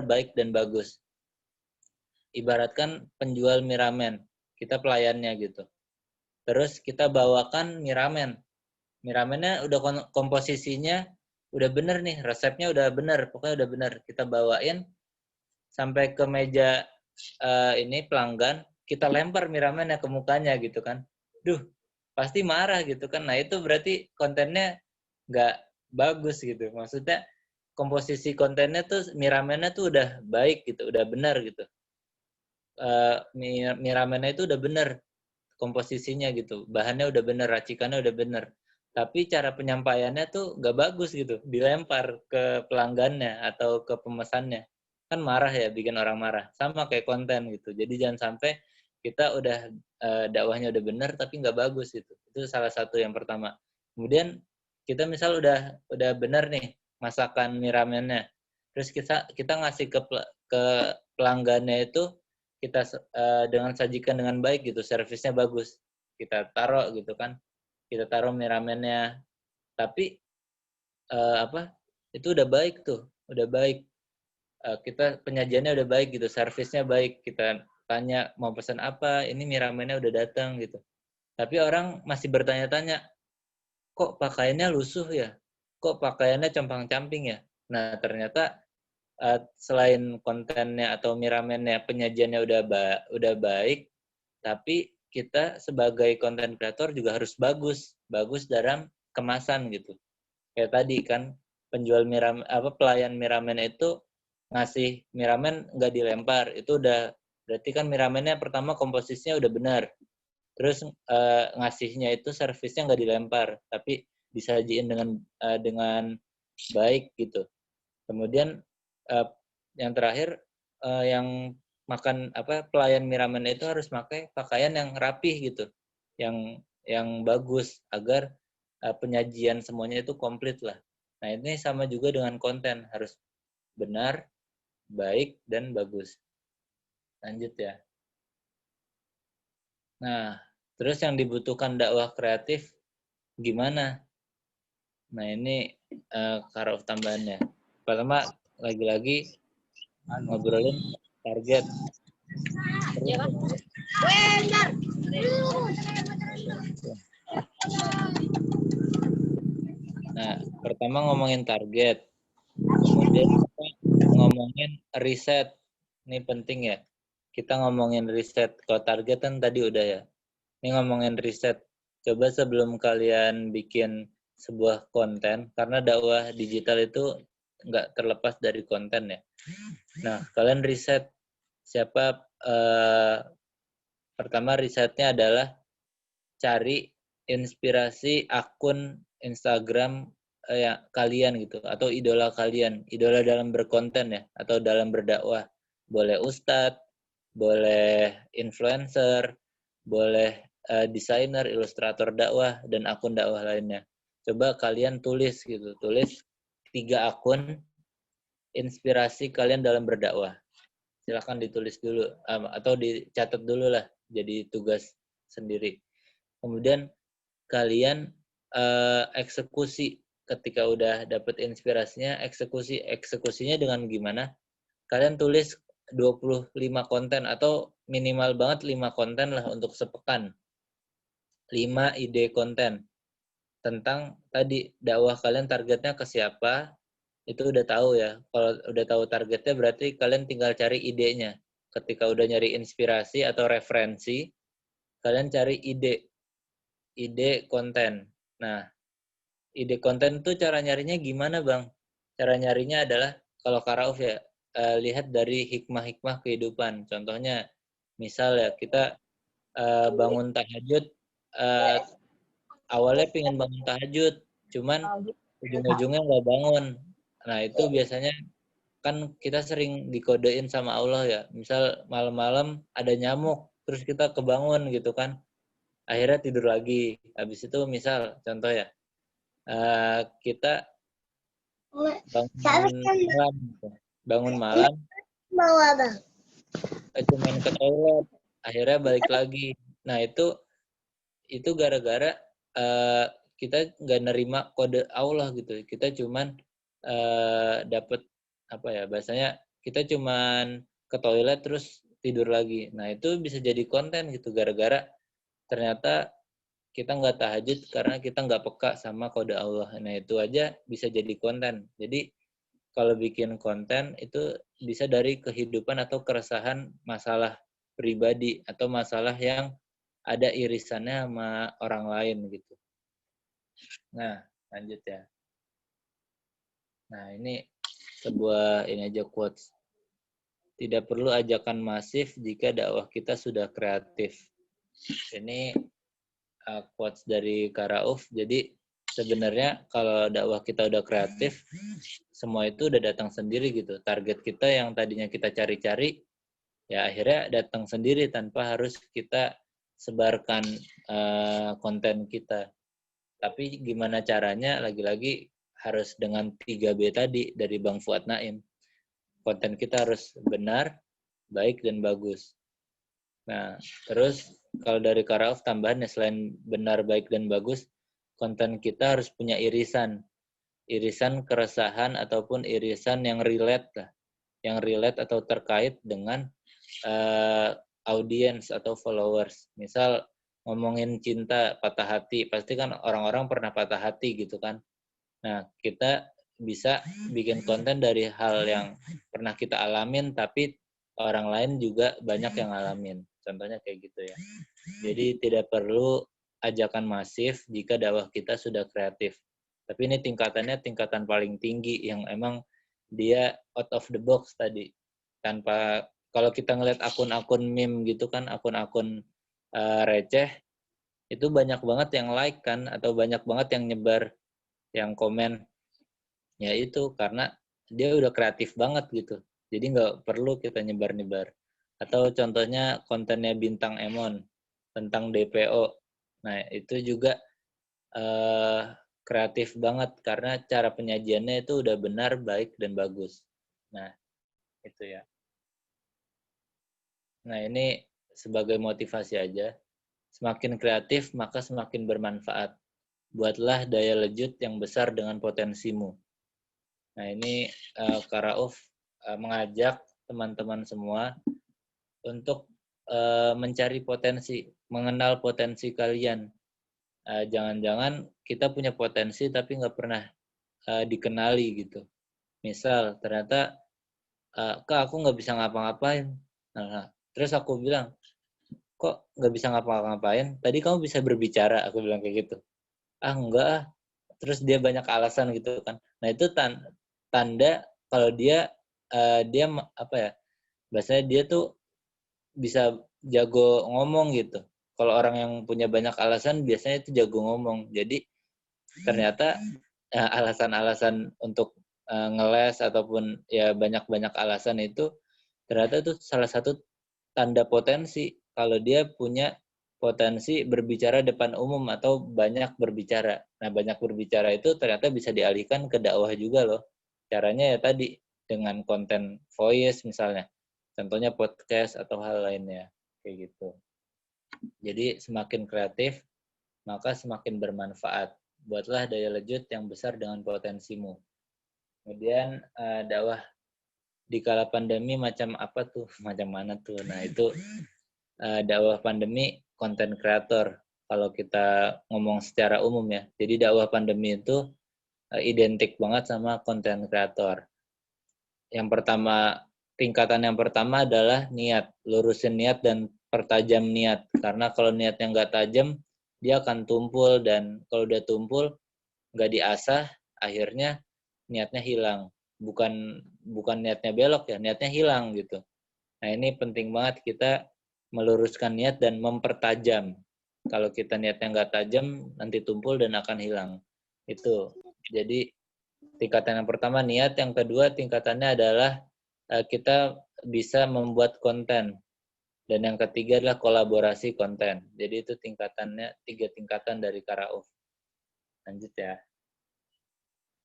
baik dan bagus. Ibaratkan penjual mie ramen, kita pelayannya gitu. Terus kita bawakan mie ramen. Mie ramennya udah komposisinya udah bener nih, resepnya udah bener, pokoknya udah bener. Kita bawain sampai ke meja pelanggan, kita lempar mie ramennya ke mukanya gitu kan. Duh, pasti marah gitu kan. Nah itu berarti kontennya nggak bagus gitu. Maksudnya komposisi kontennya tuh mie ramennya tuh udah baik gitu, udah benar gitu. Mie ramennya itu udah bener komposisinya gitu, bahannya udah bener, racikannya udah bener, tapi cara penyampaiannya tuh gak bagus gitu, dilempar ke pelanggannya atau ke pemesannya, kan marah ya, bikin orang marah. Sama kayak konten gitu, jadi jangan sampai kita udah dakwahnya udah bener tapi gak bagus gitu. Itu salah satu yang pertama. Kemudian kita misal udah bener nih masakan mie ramennya, terus kita ngasih ke pelanggannya itu, kita dengan sajikan dengan baik gitu, servisnya bagus, kita taruh gitu kan, kita taruh mie ramennya, tapi itu udah baik tuh, udah baik, kita penyajiannya udah baik gitu, servisnya baik, kita tanya mau pesan apa, ini mie ramennya udah datang gitu, tapi orang masih bertanya-tanya, kok pakaiannya lusuh ya, kok pakaiannya compang-camping ya. Nah ternyata selain kontennya atau mie ramennya, penyajiannya udah baik, tapi kita sebagai konten kreator juga harus bagus dalam kemasan gitu. Kayak tadi kan penjual mie ramen, pelayan mie ramen itu ngasih mie ramen nggak dilempar, itu udah berarti kan mie ramennya pertama komposisinya udah benar. Terus ngasihnya itu servisnya nggak dilempar, tapi disajiin dengan baik gitu. Kemudian yang terakhir yang pelayan mie ramen itu harus pakai pakaian yang rapih gitu, yang yang bagus agar penyajian semuanya itu komplit lah. Nah, ini sama juga dengan konten, harus benar, baik, dan bagus. Lanjut ya. Nah, terus yang dibutuhkan dakwah kreatif gimana? Nah, ini Karauf tambahannya. Pertama, lagi-lagi ngobrolin target. Nah, pertama ngomongin target. Kemudian kita ngomongin riset. Ini penting ya. Kita ngomongin riset. Kalau target kan tadi udah ya. Ini ngomongin riset. Coba sebelum kalian bikin sebuah konten, karena dakwah digital itu nggak terlepas dari konten ya. Nah, kalian riset siapa, pertama risetnya adalah cari inspirasi akun Instagram ya, kalian gitu, atau idola kalian, idola dalam berkonten ya, atau dalam berdakwah. Boleh ustadz, boleh influencer, boleh desainer, ilustrator dakwah, dan akun dakwah lainnya. Coba kalian tulis gitu, tulis 3 akun inspirasi kalian dalam berdakwah. Silahkan ditulis dulu, atau dicatat dulu lah, jadi tugas sendiri. Kemudian kalian eksekusi ketika udah dapet inspirasinya, eksekusinya dengan gimana? Kalian tulis 25 konten atau minimal banget 5 konten lah untuk sepekan. 5 ide konten tentang tadi dakwah kalian, targetnya ke siapa, itu udah tahu ya. Kalau udah tahu targetnya berarti kalian tinggal cari idenya. Ketika udah nyari inspirasi atau referensi, kalian cari ide konten. Nah, ide konten itu cara nyarinya gimana, Bang? Cara nyarinya adalah, kalau Karauf ya, lihat dari hikmah-hikmah kehidupan. Contohnya, misal ya, kita bangun tahajud, awalnya pengen bangun tahajud, cuman ujung-ujungnya nggak bangun. Nah, itu biasanya kan kita sering dikodein sama Allah ya. Misal malam-malam ada nyamuk, terus kita kebangun gitu kan. Akhirnya tidur lagi. Habis itu misal contoh ya, kita bangun malam cuman ke toilet, akhirnya balik lagi. Nah, itu gara-gara kita nggak nerima kode Allah gitu. Kita cuman dapet apa ya, bahasanya kita cuman ke toilet terus tidur lagi. Nah, itu bisa jadi konten gitu, gara-gara ternyata kita nggak tahajud karena kita nggak peka sama kode Allah. Nah, itu aja bisa jadi konten. Jadi kalau bikin konten itu bisa dari kehidupan atau keresahan masalah pribadi atau masalah yang ada irisannya sama orang lain gitu. Nah, lanjut ya. Nah, ini sebuah ini aja quotes. Tidak perlu ajakan masif jika dakwah kita sudah kreatif. Ini quotes dari Karauf. Jadi sebenarnya kalau dakwah kita udah kreatif, semua itu udah datang sendiri gitu. Target kita yang tadinya kita cari-cari, ya akhirnya datang sendiri tanpa harus kita sebarkan konten kita. Tapi gimana caranya, lagi-lagi harus dengan 3B tadi dari Bang Fuad Naim. Konten kita harus benar, baik, dan bagus. Nah, terus kalau dari Karauf tambahannya, selain benar, baik, dan bagus, konten kita harus punya irisan. Irisan keresahan ataupun irisan yang relate lah. Yang relate atau terkait dengan audiens atau followers. Misal ngomongin cinta, patah hati, pasti kan orang-orang pernah patah hati gitu kan. Nah, kita bisa bikin konten dari hal yang pernah kita alamin, tapi orang lain juga banyak yang ngalamin. Contohnya kayak gitu ya. Jadi tidak perlu ajakan masif jika dakwah kita sudah kreatif. Tapi ini tingkatannya tingkatan paling tinggi yang emang dia out of the box tadi. Tanpa, kalau kita ngeliat akun-akun meme gitu kan, akun-akun receh, itu banyak banget yang like kan, atau banyak banget yang nyebar, yang komen. Ya itu karena dia udah kreatif banget gitu. Jadi nggak perlu kita nyebar-nyebar. Atau contohnya kontennya Bintang Emon tentang DPO. Nah, itu juga kreatif banget karena cara penyajiannya itu udah benar, baik, dan bagus. Nah, itu ya. Nah, ini sebagai motivasi aja. Semakin kreatif, maka semakin bermanfaat. Buatlah daya lejut yang besar dengan potensimu. Nah, ini Kak Rauf mengajak teman-teman semua untuk mencari potensi, mengenal potensi kalian. Jangan-jangan kita punya potensi tapi nggak pernah dikenali gitu. Misal, ternyata, Kak, aku nggak bisa ngapa-ngapain. Nah, terus aku bilang, kok nggak bisa ngapa-ngapain? Tadi kamu bisa berbicara, aku bilang kayak gitu. Ah, enggak ah. Terus dia banyak alasan gitu kan. Nah, itu tanda kalau dia apa ya? Bahasanya dia tuh bisa jago ngomong gitu. Kalau orang yang punya banyak alasan biasanya itu jago ngomong. Jadi ternyata alasan-alasan untuk ngeles ataupun ya banyak-banyak alasan itu ternyata itu salah satu tanda potensi kalau dia punya potensi berbicara depan umum atau banyak berbicara. Nah, banyak berbicara itu ternyata bisa dialihkan ke dakwah juga loh. Caranya ya tadi dengan konten voice misalnya. Contohnya podcast atau hal lainnya kayak gitu. Jadi semakin kreatif maka semakin bermanfaat. Buatlah daya lejut yang besar dengan potensimu. Kemudian dakwah di kala pandemi macam apa tuh? Macam mana tuh? Nah, itu dakwah pandemi konten kreator. Kalau kita ngomong secara umum ya. Jadi dakwah pandemi itu identik banget sama konten kreator. Yang pertama, tingkatan yang pertama adalah niat. Lurusin niat dan pertajam niat. Karena kalau niatnya nggak tajam, dia akan tumpul. Dan kalau udah tumpul, nggak diasah, akhirnya niatnya hilang. Bukan niatnya belok ya, niatnya hilang gitu. Nah, ini penting banget kita meluruskan niat dan mempertajam. Kalau kita niatnya nggak tajam, nanti tumpul dan akan hilang. Itu. Jadi tingkatan yang pertama niat, yang kedua tingkatannya adalah kita bisa membuat konten. Dan yang ketiga adalah kolaborasi konten. Jadi itu tingkatannya 3 tingkatan dari Kak Rauf. Lanjut ya.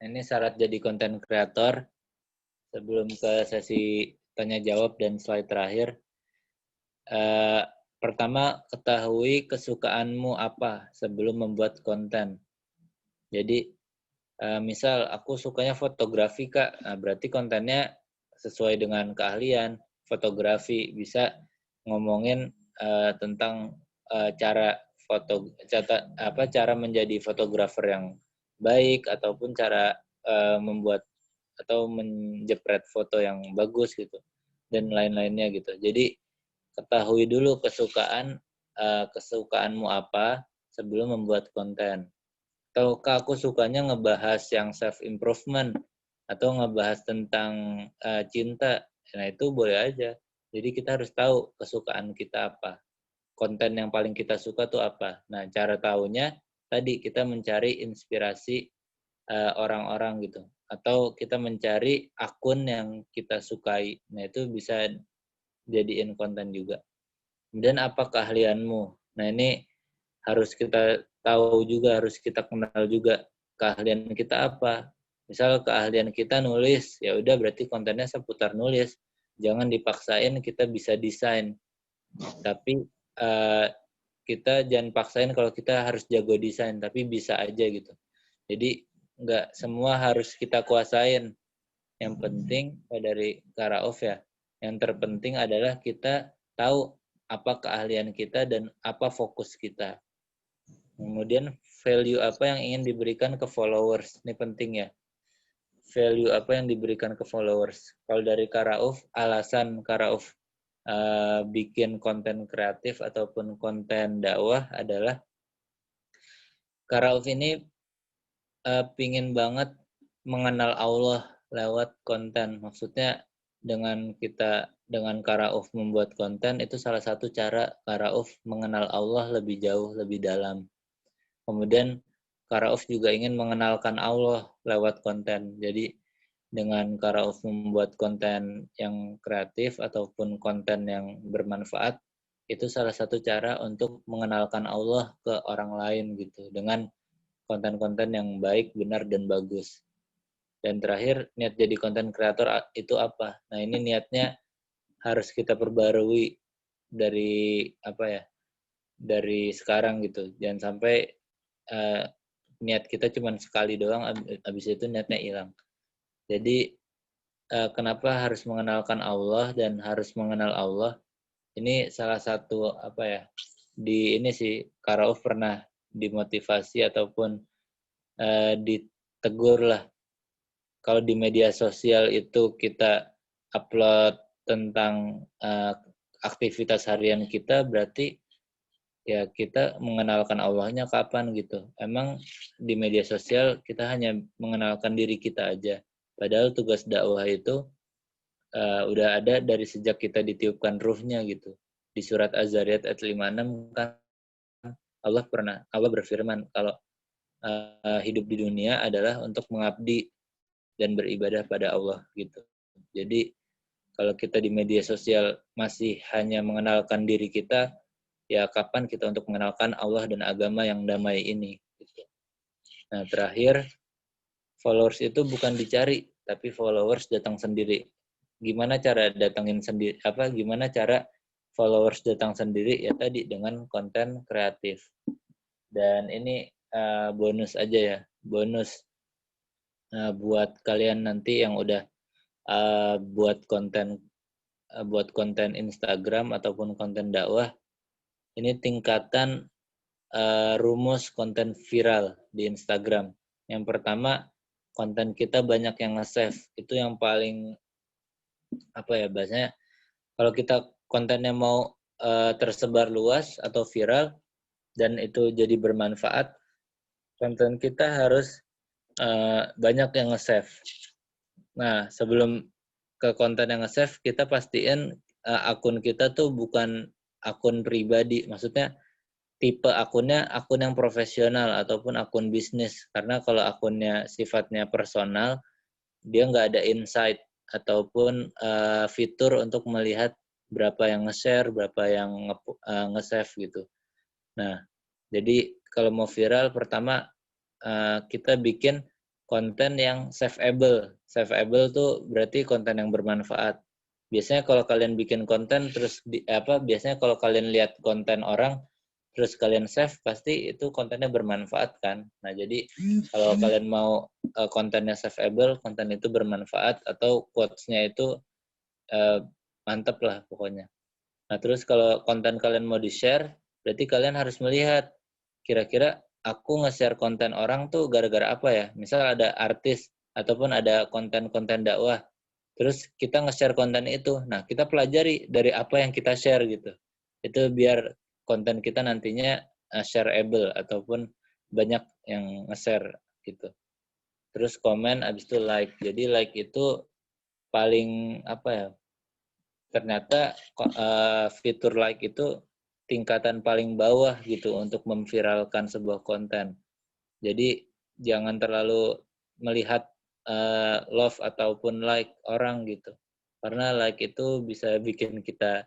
Ini syarat jadi konten kreator. Sebelum ke sesi tanya jawab dan slide terakhir. Pertama, ketahui kesukaanmu apa sebelum membuat konten. Jadi misal aku sukanya fotografi Kak, nah, berarti kontennya sesuai dengan keahlian fotografi, bisa ngomongin tentang cara menjadi fotografer yang baik ataupun cara membuat atau menjepret foto yang bagus gitu dan lain-lainnya gitu. Jadi ketahui dulu kesukaanmu apa sebelum membuat konten. Ataukah aku sukanya ngebahas yang self improvement atau ngebahas tentang cinta. Nah, itu boleh aja. Jadi kita harus tahu kesukaan kita apa. Konten yang paling kita suka tuh apa. Nah, cara tahunya tadi kita mencari inspirasi orang-orang gitu. Atau kita mencari akun yang kita sukai. Nah, itu bisa jadiin konten juga. Kemudian apa keahlianmu? Nah, ini harus kita tahu juga, harus kita kenal juga keahlian kita apa. Misal keahlian kita nulis, ya udah berarti kontennya seputar nulis. Jangan dipaksain kita bisa desain. Tapi kita jangan paksain kalau kita harus jago desain, tapi bisa aja gitu. Jadi nggak semua harus kita kuasain. Yang penting dari Kak Rauf ya, yang terpenting adalah kita tahu apa keahlian kita dan apa fokus kita. Kemudian value apa yang ingin diberikan ke followers. Ini penting ya. Value apa yang diberikan ke followers. Kalau dari Kak Rauf, alasan Kak Rauf bikin konten kreatif ataupun konten dakwah adalah Kak Rauf ini pingin banget mengenal Allah lewat konten. Maksudnya dengan Kak Rauf membuat konten itu salah satu cara Kak Rauf mengenal Allah lebih jauh, lebih dalam. Kemudian Kak Rauf juga ingin mengenalkan Allah lewat konten. Jadi dengan Kak Rauf membuat konten yang kreatif ataupun konten yang bermanfaat, itu salah satu cara untuk mengenalkan Allah ke orang lain gitu, dengan konten-konten yang baik, benar, dan bagus. Dan terakhir, niat jadi konten kreator itu apa? Nah, ini niatnya harus kita perbarui dari dari sekarang gitu. Jangan sampai niat kita cuma sekali doang, habis itu niatnya hilang. Jadi kenapa harus mengenalkan Allah dan harus mengenal Allah? Ini salah satu di ini sih Kak Rauf pernah dimotivasi ataupun ditegur lah. Kalau di media sosial itu kita upload tentang aktivitas harian kita, berarti ya kita mengenalkan Allahnya kapan gitu. Emang di media sosial kita hanya mengenalkan diri kita aja. Padahal tugas dakwah itu udah ada dari sejak kita ditiupkan ruhnya gitu. Di surat Az-Zariyat ayat 56 kan Allah berfirman kalau hidup di dunia adalah untuk mengabdi dan beribadah pada Allah gitu. Jadi kalau kita di media sosial masih hanya mengenalkan diri kita, ya kapan kita untuk mengenalkan Allah dan agama yang damai ini gitu. Nah, terakhir, followers itu bukan dicari, tapi followers datang sendiri. Gimana cara gimana cara followers datang sendiri? Ya tadi dengan konten kreatif. Dan ini bonus aja ya, bonus buat kalian nanti yang udah buat konten Instagram ataupun konten dakwah. Ini tingkatan rumus konten viral di Instagram. Yang pertama, konten kita banyak yang nge-save. Itu yang paling bahasanya kalau kita kontennya mau tersebar luas atau viral dan itu jadi bermanfaat, konten kita harus banyak yang nge-save. Nah, sebelum ke konten yang nge-save, kita pastiin akun kita tuh bukan akun pribadi. Maksudnya tipe akunnya akun yang profesional ataupun akun bisnis. Karena kalau akunnya sifatnya personal, dia nggak ada insight ataupun fitur untuk melihat berapa yang nge-share, berapa yang nge-save gitu. Nah, jadi kalau mau viral, pertama kita bikin konten yang saveable. Saveable tuh berarti konten yang bermanfaat. Biasanya kalau kalian bikin konten terus biasanya kalau kalian lihat konten orang terus kalian save, pasti itu kontennya bermanfaat kan. Nah, jadi kalau kalian mau kontennya saveable, konten itu bermanfaat atau quotes-nya itu mantep lah pokoknya. Nah, terus kalau konten kalian mau di-share, berarti kalian harus melihat kira-kira aku nge-share konten orang tuh gara-gara apa ya? Misal ada artis ataupun ada konten-konten dakwah. Terus kita nge-share konten itu. Nah, kita pelajari dari apa yang kita share gitu. Itu biar konten kita nantinya shareable ataupun banyak yang nge-share gitu. Terus komen, abis itu like. Jadi like itu paling ternyata fitur like itu tingkatan paling bawah gitu untuk memviralkan sebuah konten. Jadi jangan terlalu melihat love ataupun like orang gitu. Karena like itu bisa bikin kita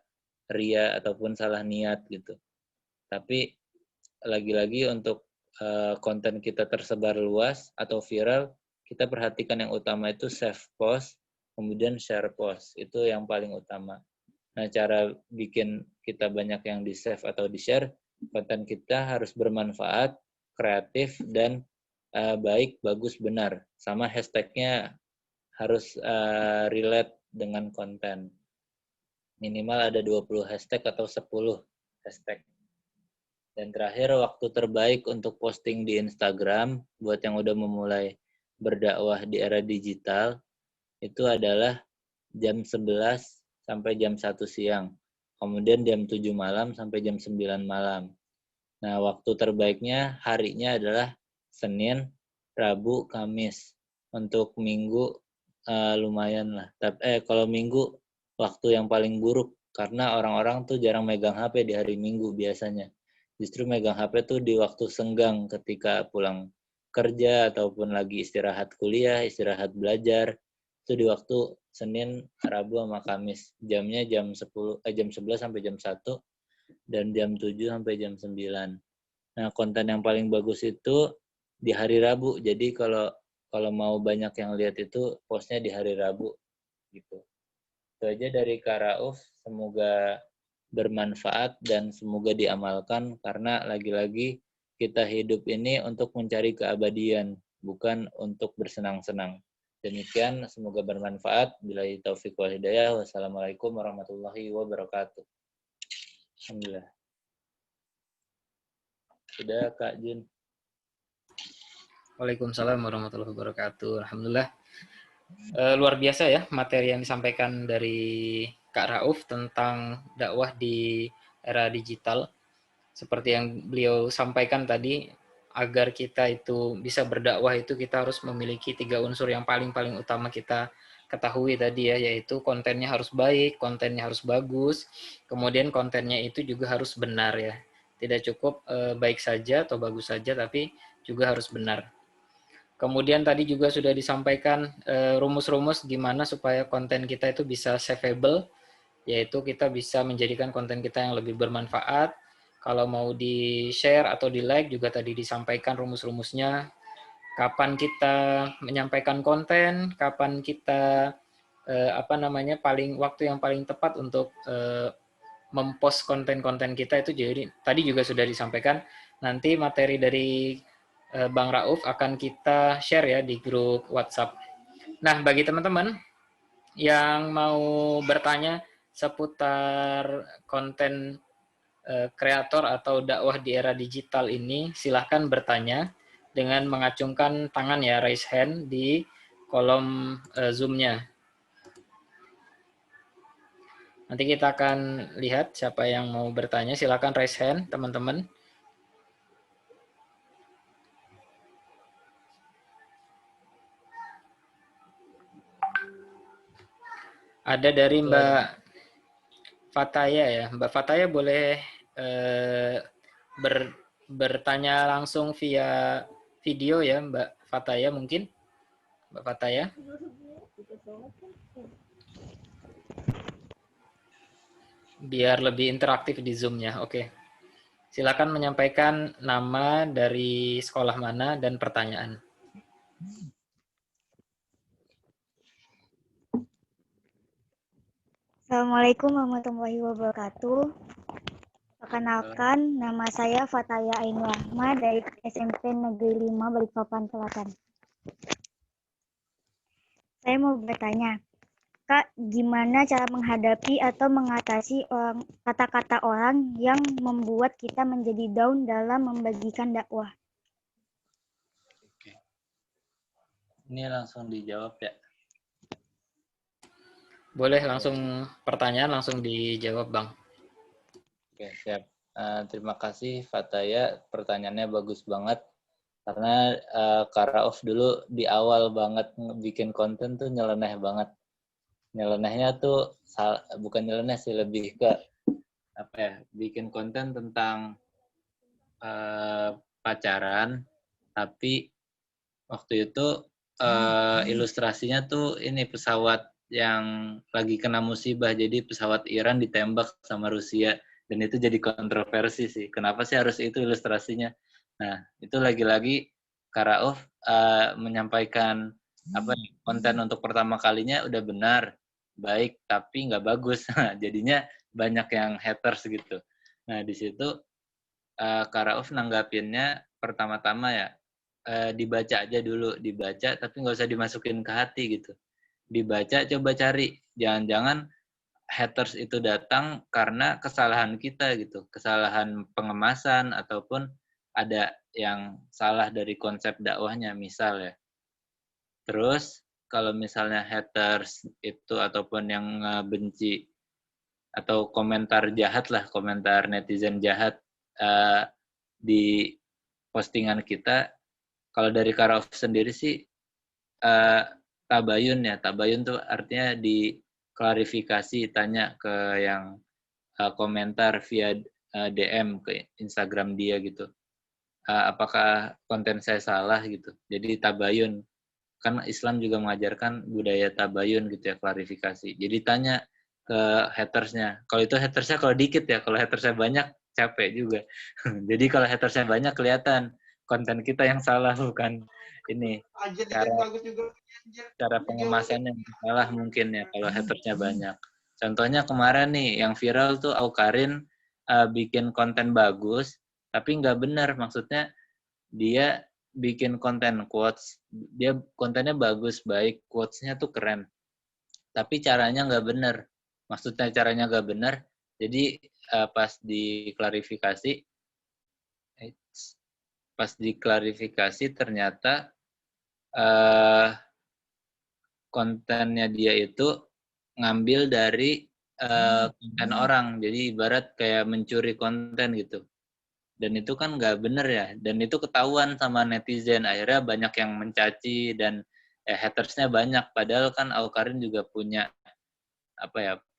ria ataupun salah niat gitu. Tapi lagi-lagi untuk konten kita tersebar luas atau viral, kita perhatikan yang utama itu save post, kemudian share post. Itu yang paling utama. Nah, cara bikin kita banyak yang di-save atau di-share, konten kita harus bermanfaat, kreatif, dan baik, bagus, benar. Sama hashtagnya harus relate dengan konten. Minimal ada 20 hashtag atau 10 hashtag. Dan terakhir, waktu terbaik untuk posting di Instagram, buat yang udah memulai berdakwah di era digital, itu adalah jam 11 sampai jam 1 siang. Kemudian jam 7 malam sampai jam 9 malam. Nah, waktu terbaiknya harinya adalah Senin, Rabu, Kamis. Untuk Minggu lumayan lah. Tapi kalau Minggu waktu yang paling buruk karena orang-orang tuh jarang megang HP di hari Minggu biasanya. Justru megang HP tuh di waktu senggang ketika pulang kerja ataupun lagi istirahat kuliah, istirahat belajar. Itu di waktu Senin, Rabu sama Kamis. Jamnya jam 11 sampai jam 1. dan jam 7 sampai jam 9. Nah, konten yang paling bagus itu di hari Rabu. Jadi kalau mau banyak yang lihat itu postnya di hari Rabu gitu. Itu aja dari Kak Rauf. Semoga bermanfaat dan semoga diamalkan karena lagi-lagi kita hidup ini untuk mencari keabadian, bukan untuk bersenang-senang. Demikian, semoga bermanfaat. Billahi taufiq wal hidayah. Wassalamualaikum warahmatullahi wabarakatuh. Alhamdulillah. Sudah, Kak Jun. Waalaikumsalam warahmatullahi wabarakatuh. Alhamdulillah. Luar biasa ya materi yang disampaikan dari Kak Rauf tentang dakwah di era digital. Seperti yang beliau sampaikan tadi, agar kita itu bisa berdakwah itu kita harus memiliki 3 unsur yang paling utama kita ketahui tadi ya, yaitu kontennya harus baik, kontennya harus bagus, kemudian kontennya itu juga harus benar ya. Tidak cukup baik saja atau bagus saja, tapi juga harus benar. Kemudian tadi juga sudah disampaikan rumus-rumus gimana supaya konten kita itu bisa savable, yaitu kita bisa menjadikan konten kita yang lebih bermanfaat. Kalau mau di-share atau di-like juga tadi disampaikan rumus-rumusnya. Kapan kita menyampaikan konten, kapan kita waktu yang paling tepat untuk mempost konten-konten kita itu. Jadi tadi juga sudah disampaikan. Nanti materi dari Bang Rauf akan kita share ya di grup WhatsApp. Nah, bagi teman-teman yang mau bertanya seputar konten kreator atau dakwah di era digital ini, silahkan bertanya dengan mengacungkan tangan ya, raise hand di kolom Zoom-nya. Nanti kita akan lihat siapa yang mau bertanya, silahkan raise hand teman-teman. Ada dari Mbak Fataya ya. Mbak Fataya boleh bertanya langsung via video ya Mbak Fataya mungkin. Mbak Fataya. Biar lebih interaktif di Zoom-nya. Oke. Silakan menyampaikan nama, dari sekolah mana, dan pertanyaan. Assalamualaikum warahmatullahi wabarakatuh. Perkenalkan, nama saya Fataya Ainul Rahma dari SMP Negeri 5 Balikpapan Selatan. Saya mau bertanya, Kak, gimana cara menghadapi atau mengatasi kata-kata orang yang membuat kita menjadi down dalam membagikan dakwah? Oke. Ini langsung dijawab ya. Boleh langsung pertanyaan langsung dijawab Bang. Oke, siap. Terima kasih Fataya, pertanyaannya bagus banget. Karena Kak Rauf dulu di awal banget bikin konten tuh nyeleneh banget. Nyelenehnya tuh bukan nyeleneh sih, lebih ke bikin konten tentang pacaran, tapi waktu itu ilustrasinya tuh ini pesawat yang lagi kena musibah, jadi pesawat Iran ditembak sama Rusia, dan itu jadi kontroversi sih. Kenapa sih harus itu ilustrasinya? Nah, itu lagi-lagi Kak Rauf menyampaikan konten untuk pertama kalinya udah benar, baik, tapi nggak bagus. Jadinya banyak yang haters gitu. Nah, di situ Kak Rauf nanggapinnya pertama-tama ya, dibaca aja dulu, dibaca tapi nggak usah dimasukin ke hati gitu. Dibaca, coba cari, jangan-jangan haters itu datang karena kesalahan kita gitu, kesalahan pengemasan ataupun ada yang salah dari konsep dakwahnya misal ya. Terus kalau misalnya haters itu ataupun yang benci atau komentar jahat lah, komentar netizen jahat di postingan kita, kalau dari Kak Rauf sendiri sih tabayun ya. Tabayun tuh artinya diklarifikasi, tanya ke yang komentar via DM ke Instagram dia gitu. Apakah konten saya salah gitu. Jadi tabayun. Kan Islam juga mengajarkan budaya tabayun gitu ya, klarifikasi. Jadi tanya ke hatersnya. Kalau itu hatersnya kalau dikit ya, kalau hatersnya banyak capek juga. Jadi kalau hatersnya banyak kelihatan konten kita yang salah, bukan ini cara pengemasannya yang salah mungkin ya kalau hatersnya banyak. Contohnya kemarin nih yang viral tuh Aukarin bikin konten bagus tapi nggak benar, maksudnya dia bikin konten quotes, dia kontennya bagus baik, quotesnya tuh keren, tapi caranya nggak benar. Maksudnya caranya nggak benar, jadi pas diklarifikasi ternyata kontennya dia itu ngambil dari konten orang, jadi ibarat kayak mencuri konten gitu. Dan itu kan nggak bener ya, dan itu ketahuan sama netizen, akhirnya banyak yang mencaci dan hatersnya banyak, padahal kan Aukarin juga punya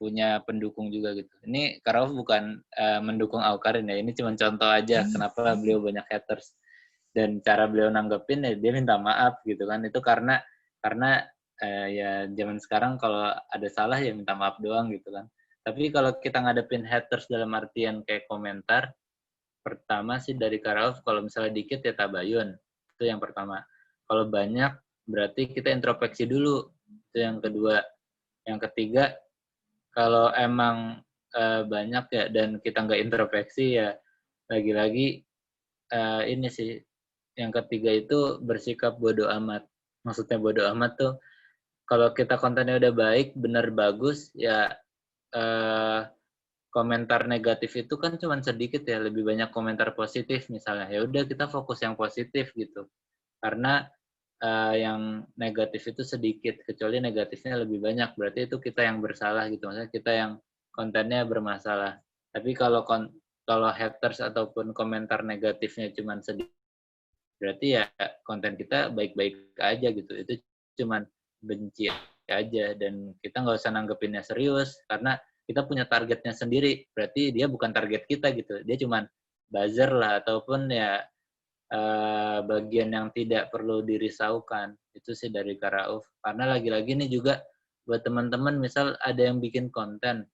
punya pendukung juga gitu. Ini Karauf bukan mendukung Aukarin ya, ini cuma contoh aja kenapa beliau banyak haters, dan cara beliau nanggepin ya dia minta maaf gitu kan, itu karena ya zaman sekarang kalau ada salah ya minta maaf doang gitu kan. Tapi kalau kita ngadepin haters dalam artian kayak komentar, pertama sih dari Karauf, kalau misalnya dikit ya tabayun, itu yang pertama. Kalau banyak berarti kita introspeksi dulu, itu yang kedua. Yang ketiga, kalau emang banyak ya dan kita nggak introspeksi ya lagi-lagi ini sih, yang ketiga itu bersikap bodoh amat. Maksudnya bodoh amat tuh kalau kita kontennya udah baik, bener bagus ya, komentar negatif itu kan cuma sedikit ya, lebih banyak komentar positif misalnya. Ya udah kita fokus yang positif gitu. Karena yang negatif itu sedikit, kecuali negatifnya lebih banyak, berarti itu kita yang bersalah gitu. Maksudnya kita yang kontennya bermasalah. Tapi kalau haters ataupun komentar negatifnya cuma sedikit, berarti ya konten kita baik-baik aja gitu. Itu cuma benci aja, dan kita nggak usah nanggepinnya serius karena kita punya targetnya sendiri. Berarti dia bukan target kita gitu, dia cuma buzzer lah ataupun ya bagian yang tidak perlu dirisaukan. Itu sih dari Karauf. Karena lagi-lagi nih juga buat teman-teman, misal ada yang bikin konten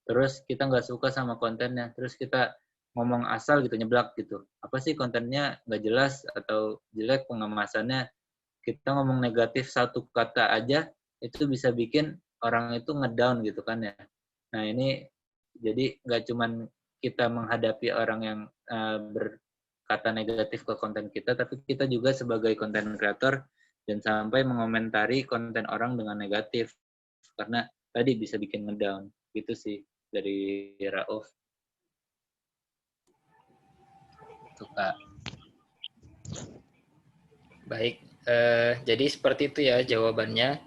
terus kita nggak suka sama kontennya, terus kita ngomong asal gitu, nyeblak gitu, apa sih kontennya nggak jelas atau jelek pengemasannya, kita ngomong negatif satu kata aja itu bisa bikin orang itu ngedown gitu kan ya. Nah ini jadi nggak cuman kita menghadapi orang yang berkata negatif ke konten kita, tapi kita juga sebagai konten kreator dan sampai mengomentari konten orang dengan negatif, karena tadi bisa bikin ngedown. Gitu sih dari Rauf. Itu Kak. Baik, jadi seperti itu ya jawabannya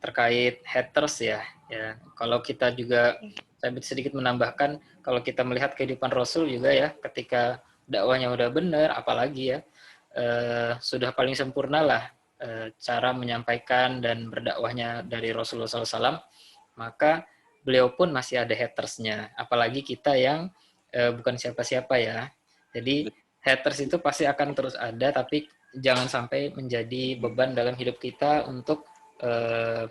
terkait haters ya. Ya, kalau kita juga, saya sedikit menambahkan, kalau kita melihat kehidupan Rasul juga ya, ketika dakwahnya udah benar, apalagi ya, sudah paling sempurna lah cara menyampaikan dan berdakwahnya dari Rasulullah SAW, maka beliau pun masih ada hatersnya, apalagi kita yang bukan siapa-siapa ya. Jadi haters itu pasti akan terus ada, tapi jangan sampai menjadi beban dalam hidup kita untuk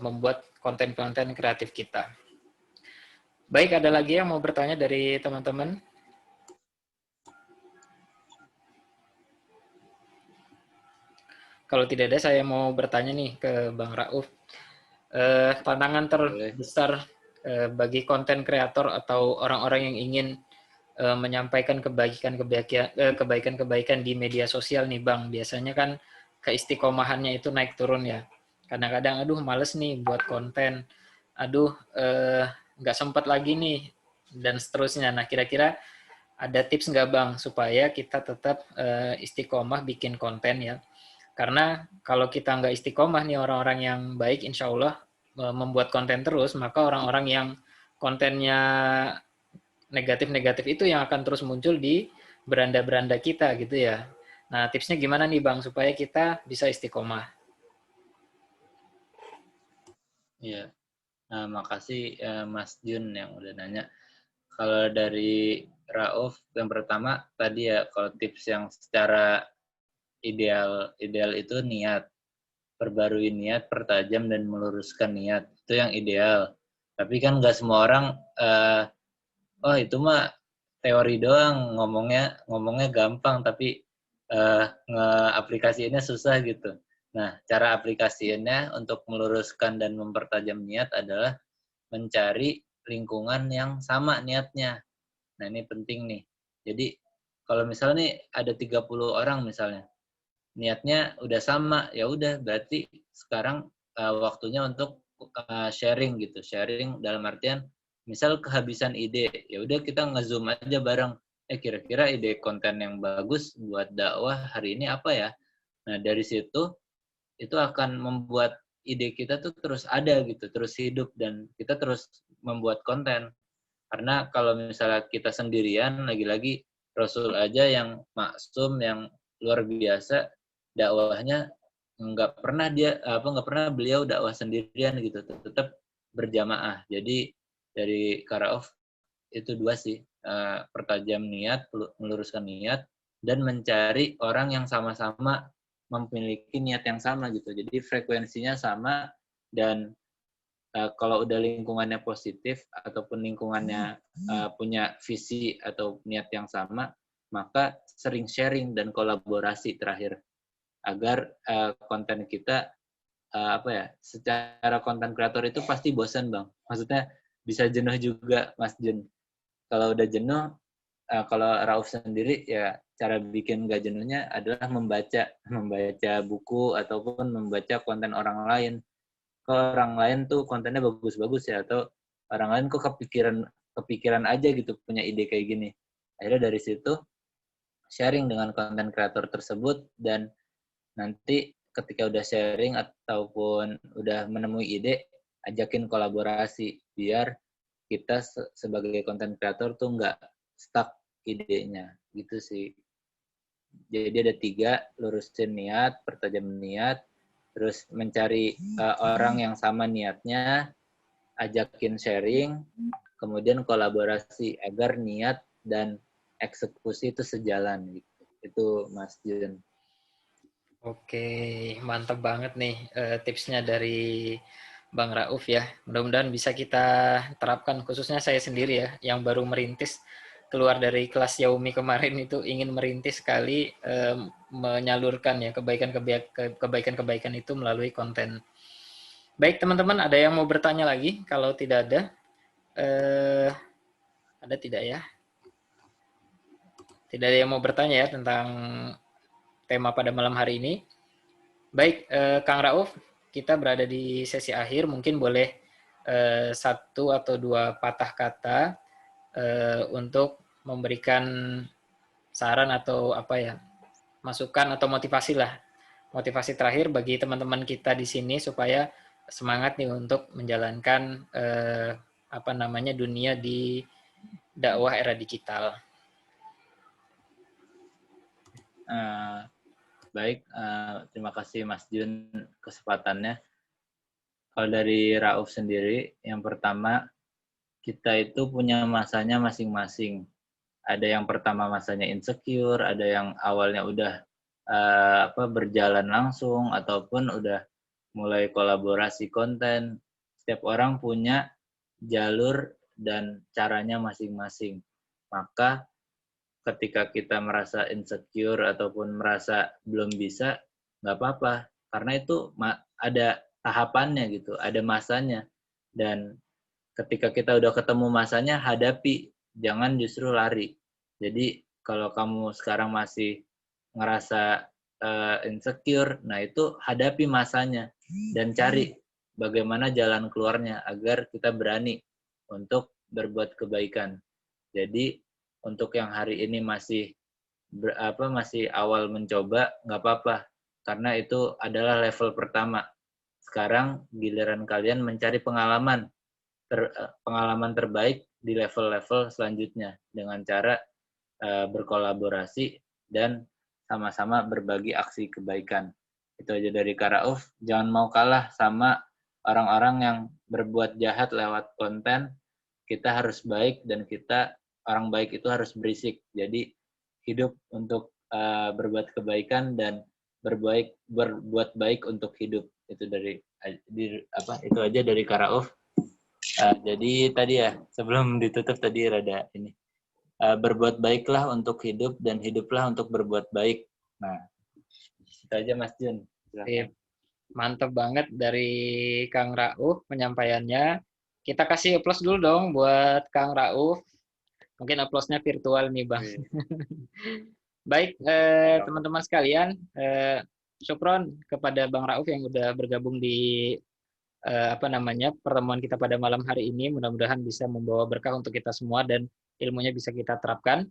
membuat konten-konten kreatif kita. Baik, ada lagi yang mau bertanya dari teman-teman? Kalau tidak ada, saya mau bertanya nih ke Bang Rauf. Tantangan terbesar bagi konten kreator atau orang-orang yang ingin menyampaikan kebaikan-kebaikan di media sosial nih Bang, biasanya kan keistiqomahannya itu naik turun ya. Kadang-kadang aduh males nih buat konten, aduh nggak sempat lagi nih, dan seterusnya. Nah kira-kira ada tips nggak Bang supaya kita tetap istiqomah bikin konten ya? Karena kalau kita nggak istiqomah nih, orang-orang yang baik insya Allah membuat konten terus, maka orang-orang yang kontennya negatif-negatif itu yang akan terus muncul di beranda-beranda kita gitu ya. Nah, tipsnya gimana nih Bang supaya kita bisa istiqomah? Iya. Nah, makasih Mas Jun yang udah nanya. Kalau dari Rauf, yang pertama tadi ya, kalau tips yang secara ideal itu niat. Perbarui niat, pertajam dan meluruskan niat. Itu yang ideal. Tapi kan nggak semua orang, oh itu mah teori doang, ngomongnya gampang, tapi nge-aplikasiinnya susah gitu. Nah, cara aplikasiinnya untuk meluruskan dan mempertajam niat adalah mencari lingkungan yang sama niatnya. Nah, ini penting nih. Jadi, kalau misalnya nih ada 30 orang misalnya, niatnya udah sama, ya udah berarti sekarang waktunya untuk sharing gitu. Sharing dalam artian misal kehabisan ide, ya udah kita nge-zoom aja bareng. Kira-kira ide konten yang bagus buat dakwah hari ini apa ya? Nah, dari situ itu akan membuat ide kita tuh terus ada gitu, terus hidup, dan kita terus membuat konten. Karena kalau misalnya kita sendirian, lagi-lagi Rasul aja yang maksum, yang luar biasa, dakwahnya nggak pernah beliau dakwah sendirian gitu, tetap berjamaah. Jadi dari Karaof itu dua sih, pertajam niat, meluruskan niat, dan mencari orang yang sama-sama memiliki niat yang sama gitu. Jadi frekuensinya sama, dan kalau udah lingkungannya positif ataupun lingkungannya punya visi atau niat yang sama, maka sering sharing dan kolaborasi terakhir agar konten kita secara konten kreator itu pasti bosan, Bang. Maksudnya bisa jenuh juga, Mas Jun. Kalau udah jenuh, kalau Rauf sendiri ya cara bikin gak jenuhnya adalah membaca buku ataupun membaca konten orang lain. Kalau orang lain tuh kontennya bagus-bagus ya, atau orang lain kok kepikiran aja gitu punya ide kayak gini. Akhirnya dari situ sharing dengan konten kreator tersebut, dan nanti ketika udah sharing ataupun udah menemui ide, ajakin kolaborasi biar kita sebagai konten kreator tuh nggak stuck idenya gitu sih. Jadi ada 3, lurusin niat, pertajam niat, terus mencari orang yang sama niatnya, ajakin sharing, kemudian kolaborasi agar niat dan eksekusi itu sejalan gitu. Itu Mas Jun. Oke, mantap banget nih tipsnya dari Bang Rauf ya. Mudah-mudahan bisa kita terapkan, khususnya saya sendiri ya, yang baru merintis keluar dari kelas Yaumi kemarin itu ingin merintis sekali menyalurkan ya kebaikan-kebaikan itu melalui konten. Baik teman-teman, ada yang mau bertanya lagi? Kalau tidak ada, ada tidak ya? Tidak ada yang mau bertanya ya tentang tema pada malam hari ini. Baik, Kang Rauf, kita berada di sesi akhir, mungkin boleh 1 atau 2 patah kata untuk memberikan saran atau masukan atau motivasi terakhir bagi teman-teman kita di sini supaya semangat nih untuk menjalankan dunia di dakwah era digital. Baik, terima kasih Mas Jun kesempatannya. Kalau dari Rauf sendiri, yang pertama, kita itu punya masanya masing-masing. Ada yang pertama masanya insecure, ada yang awalnya udah berjalan langsung, ataupun udah mulai kolaborasi konten. Setiap orang punya jalur dan caranya masing-masing. Maka ketika kita merasa insecure ataupun merasa belum bisa, nggak apa-apa. Karena itu ada tahapannya gitu, ada masanya. Dan ketika kita udah ketemu masanya, hadapi. Jangan justru lari. Jadi kalau kamu sekarang masih ngerasa insecure, nah itu hadapi masanya. Dan cari bagaimana jalan keluarnya agar kita berani untuk berbuat kebaikan. Jadi untuk yang hari ini masih awal mencoba, nggak apa-apa, karena itu adalah level pertama. Sekarang giliran kalian mencari pengalaman terbaik di level-level selanjutnya dengan cara berkolaborasi dan sama-sama berbagi aksi kebaikan. Itu aja dari Karauf. Jangan mau kalah sama orang-orang yang berbuat jahat lewat konten. Kita harus baik, dan orang baik itu harus berisik. Jadi hidup untuk berbuat kebaikan dan berbuat baik untuk hidup. Itu aja dari Karauf. Jadi tadi ya, sebelum ditutup tadi rada ini. Berbuat baiklah untuk hidup dan hiduplah untuk berbuat baik. Nah, itu aja Mas Jun. Sip. Mantap banget dari Kang Rauf penyampaiannya. Kita kasih aplaus dulu dong buat Kang Rauf. Mungkin aplausnya virtual nih, Bang. Baik, teman-teman sekalian, syukron kepada Bang Rauf yang udah bergabung di pertemuan kita pada malam hari ini. Mudah-mudahan bisa membawa berkah untuk kita semua dan ilmunya bisa kita terapkan.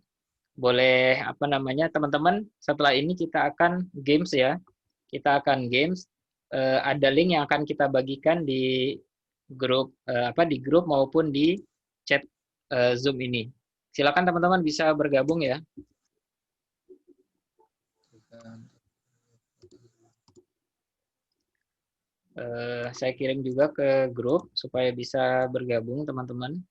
Boleh teman-teman, setelah ini kita akan games ya. Kita akan games. Ada link yang akan kita bagikan di grup di grup maupun di chat Zoom ini. Silakan teman-teman bisa bergabung ya. Saya kirim juga ke grup supaya bisa bergabung teman-teman.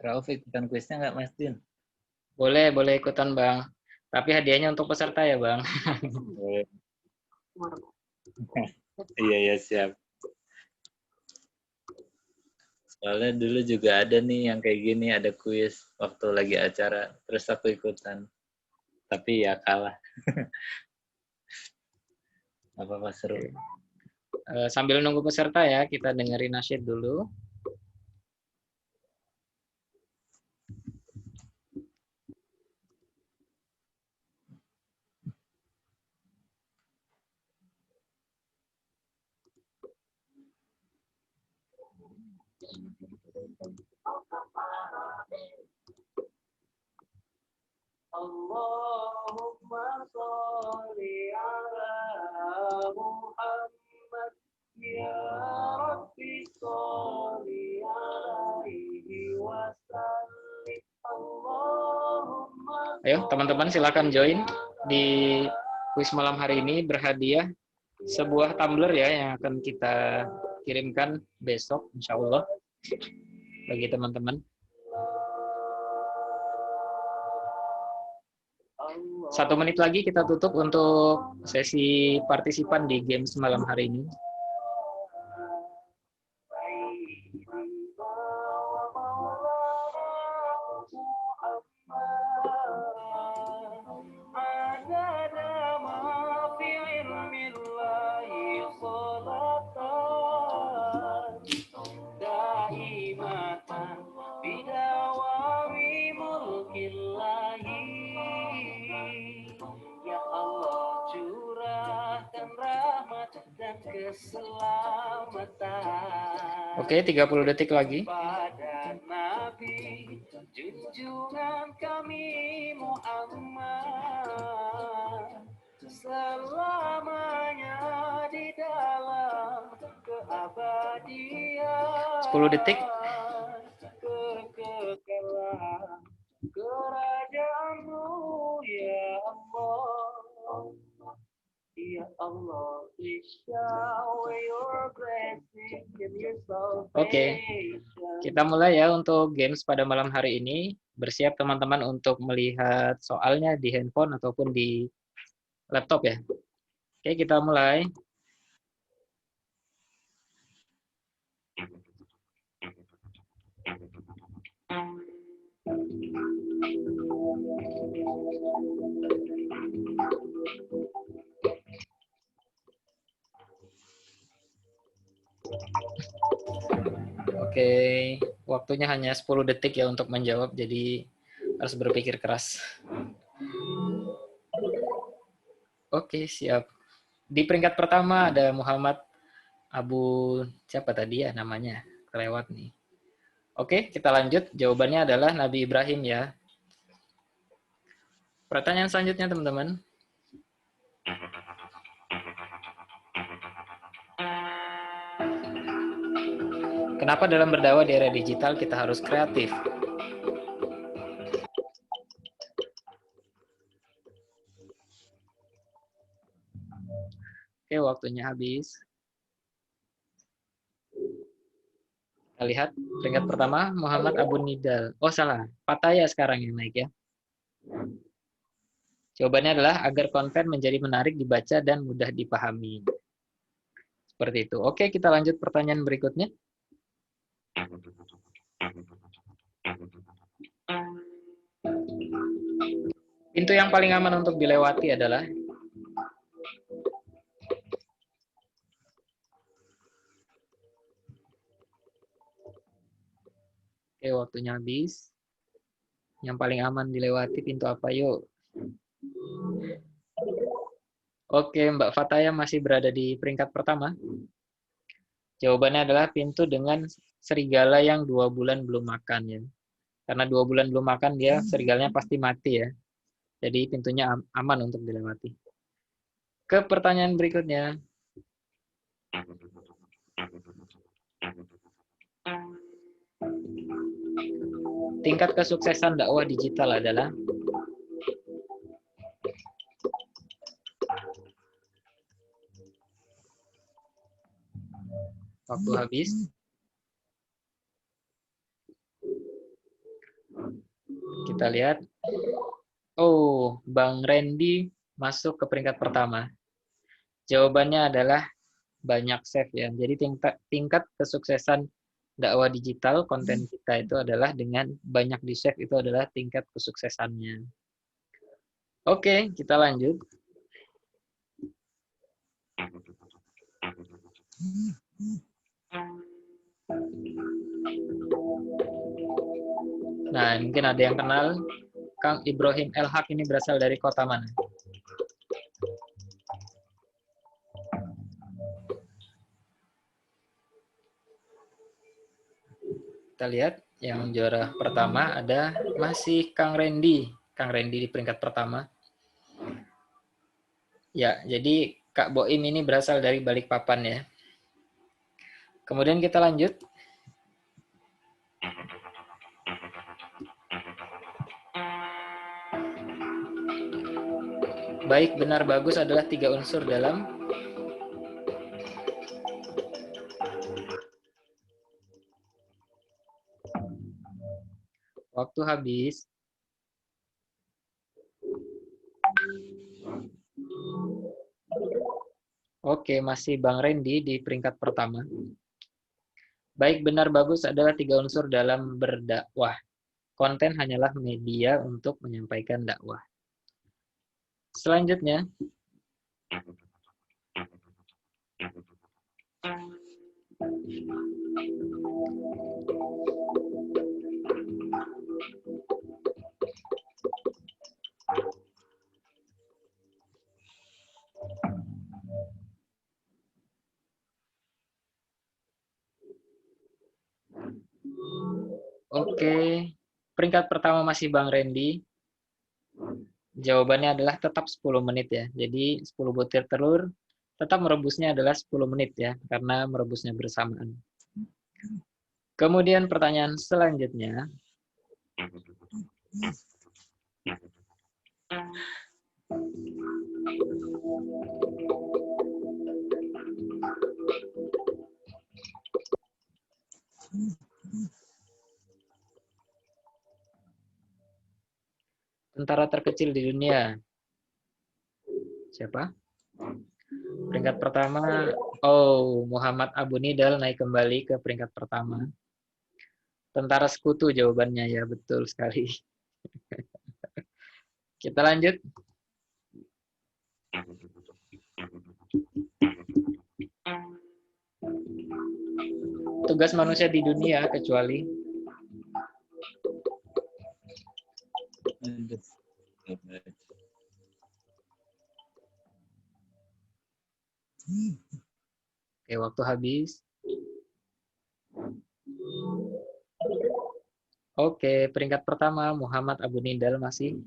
Rauf ikutan kuisnya nggak Mas Jun? Boleh ikutan Bang. Tapi hadiahnya untuk peserta ya Bang. Boleh. Iya siap. Soalnya dulu juga ada nih yang kayak gini, ada kuis waktu lagi acara, terus aku ikutan. Tapi ya kalah. Apa seru. Sambil nunggu peserta ya, kita dengerin nasyid dulu. Allahumma sholli ala Muhammad ya Rabbi sholli alaihi wasallim. Allahumma. Ayo teman-teman silakan join di kuis malam hari ini, berhadiah sebuah tumbler ya yang akan kita kirimkan besok insya Allah bagi teman-teman. 1 menit lagi kita tutup untuk sesi partisipan di games malam hari ini. Oke, 30 detik lagi. Pada Nabi junjungan kami Muhammad selamanya di dalam keabadian. 10 detik. Kekekalan kerajaanmu ya Allah. Ya Allah, please shower your blessing and your salvation. Oke, kita mulai ya untuk games pada malam hari ini. Bersiap teman-teman untuk melihat soalnya di handphone ataupun di laptop ya. Oke, kita mulai. Oke, waktunya hanya 10 detik ya untuk menjawab, jadi harus berpikir keras. Oke, siap. Di peringkat pertama ada Muhammad Abu, siapa tadi ya namanya? Kelewat nih. Oke, kita lanjut. Jawabannya adalah Nabi Ibrahim ya. Pertanyaan selanjutnya teman-teman. Kenapa dalam berdakwah di era digital kita harus kreatif? Oke, waktunya habis. Kita lihat peringkat pertama Muhammad Abu Nidal. Oh salah, Fataya sekarang yang naik ya. Jawabannya adalah agar konten menjadi menarik dibaca dan mudah dipahami. Seperti itu. Oke, kita lanjut pertanyaan berikutnya. Pintu yang paling aman untuk dilewati adalah Oke, waktunya habis. Yang paling aman dilewati pintu apa, yuk? Oke, Mbak Fataya masih berada di peringkat pertama. Jawabannya adalah pintu dengan serigala yang 2 bulan belum makan ya. Karena 2 bulan belum makan dia serigalanya pasti mati ya. Jadi pintunya aman untuk dilewati. Ke pertanyaan berikutnya. Tingkat kesuksesan dakwah digital adalah waktu habis. Kita lihat. Oh, Bang Randy masuk ke peringkat pertama. Jawabannya adalah banyak save ya. Jadi tingkat kesuksesan dakwah digital konten kita itu adalah dengan banyak di save itu adalah tingkat kesuksesannya. Oke, kita lanjut. Nah, mungkin ada yang kenal Kang Ibrahim El-Haq ini berasal dari kota mana? Kita lihat yang juara pertama ada masih Kang Randy. Kang Randy di peringkat pertama. Ya, jadi Kak Boim ini berasal dari Balikpapan ya. Kemudian kita lanjut. Baik, benar, bagus adalah 3 unsur dalam waktu habis. Oke, masih Bang Randy di peringkat pertama. Baik, benar, bagus adalah 3 unsur dalam berdakwah. Konten hanyalah media untuk menyampaikan dakwah. Selanjutnya. Oke, peringkat pertama masih Bang Randy. Jawabannya adalah tetap 10 menit ya. Jadi 10 butir telur, tetap merebusnya adalah 10 menit ya, karena merebusnya bersamaan. Kemudian pertanyaan selanjutnya. Tentara terkecil di dunia. Siapa? Peringkat pertama, oh, Muhammad Abu Nidal naik kembali ke peringkat pertama. Tentara Sekutu jawabannya ya, betul sekali. Kita lanjut. Tugas manusia di dunia kecuali Oke, waktu habis. Oke, peringkat pertama Muhammad Abu Nidal masih.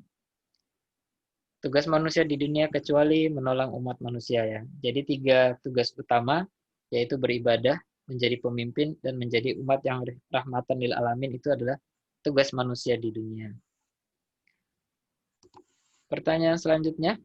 Tugas manusia di dunia kecuali menolong umat manusia ya. Jadi 3 tugas utama yaitu beribadah, menjadi pemimpin, dan menjadi umat yang rahmatan lil alamin itu adalah tugas manusia di dunia. Pertanyaan selanjutnya.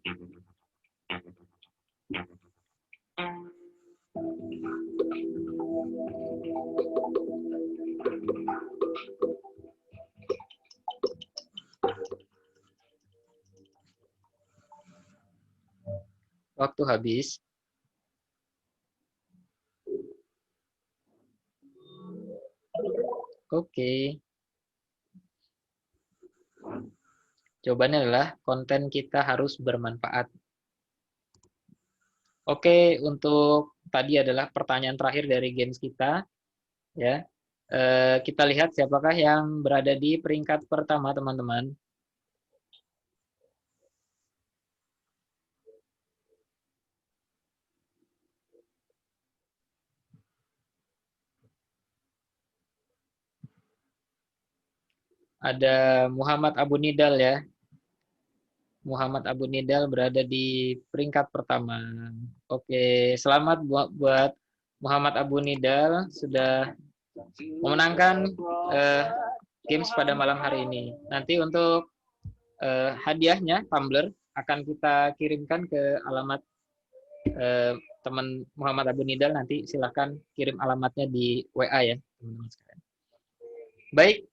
Waktu habis. Oke. Jawabannya adalah konten kita harus bermanfaat. Oke, untuk tadi adalah pertanyaan terakhir dari games kita. Ya, kita lihat siapakah yang berada di peringkat pertama, teman-teman. Ada Muhammad Abu Nidal ya. Muhammad Abu Nidal berada di peringkat pertama. Oke, selamat buat Muhammad Abu Nidal sudah memenangkan games pada malam hari ini. Nanti untuk hadiahnya tumbler akan kita kirimkan ke alamat teman Muhammad Abu Nidal. Nanti silahkan kirim alamatnya di WA ya, teman-teman sekalian. Baik,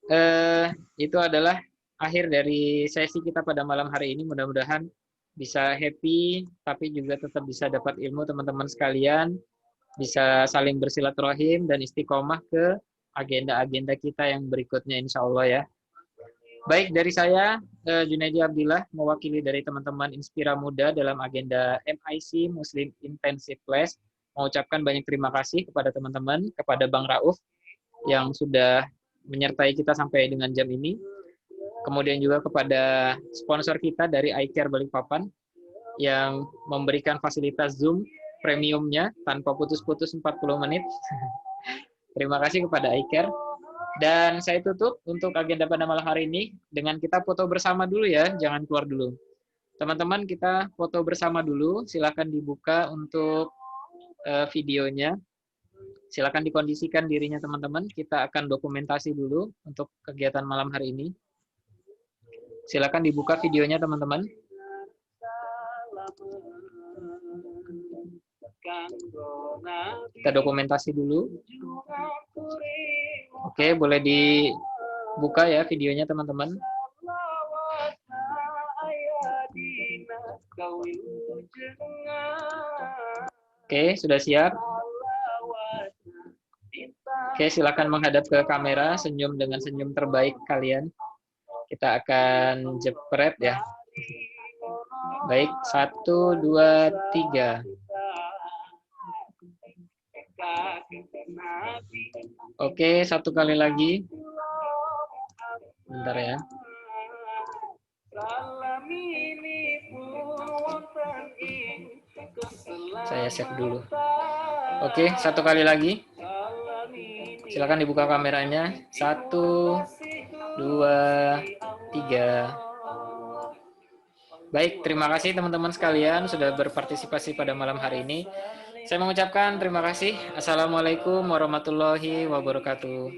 itu adalah akhir dari sesi kita pada malam hari ini. Mudah-mudahan bisa happy, tapi juga tetap bisa dapat ilmu teman-teman sekalian, bisa saling bersilaturahim dan istiqomah ke agenda-agenda kita yang berikutnya insya Allah ya. Baik, dari saya, Junaidi Abdillah, mewakili dari teman-teman Inspira Muda dalam agenda MIC Muslim Intensive Class, mengucapkan banyak terima kasih kepada teman-teman, kepada Bang Rauf yang sudah menyertai kita sampai dengan jam ini. Kemudian juga kepada sponsor kita dari iCare Balikpapan yang memberikan fasilitas Zoom premiumnya tanpa putus-putus 40 menit. Terima kasih kepada iCare. Dan saya tutup untuk agenda pada malam hari ini dengan kita foto bersama dulu ya, jangan keluar dulu. Teman-teman, kita foto bersama dulu, silakan dibuka untuk videonya. Silakan dikondisikan dirinya teman-teman, kita akan dokumentasi dulu untuk kegiatan malam hari ini. Silakan dibuka videonya teman-teman. Kita dokumentasi dulu. Oke, boleh dibuka ya videonya teman-teman. Oke, sudah siap? Oke, silakan menghadap ke kamera, senyum dengan senyum terbaik kalian. Kita akan jepret ya. Baik, 1, 2, 3. Oke, satu kali lagi. Bentar ya. Saya save dulu. Oke, satu kali lagi. Silakan dibuka kameranya. 1, 2, 3. Baik, terima kasih teman-teman sekalian sudah berpartisipasi pada malam hari ini. Saya mengucapkan terima kasih. Assalamualaikum warahmatullahi wabarakatuh.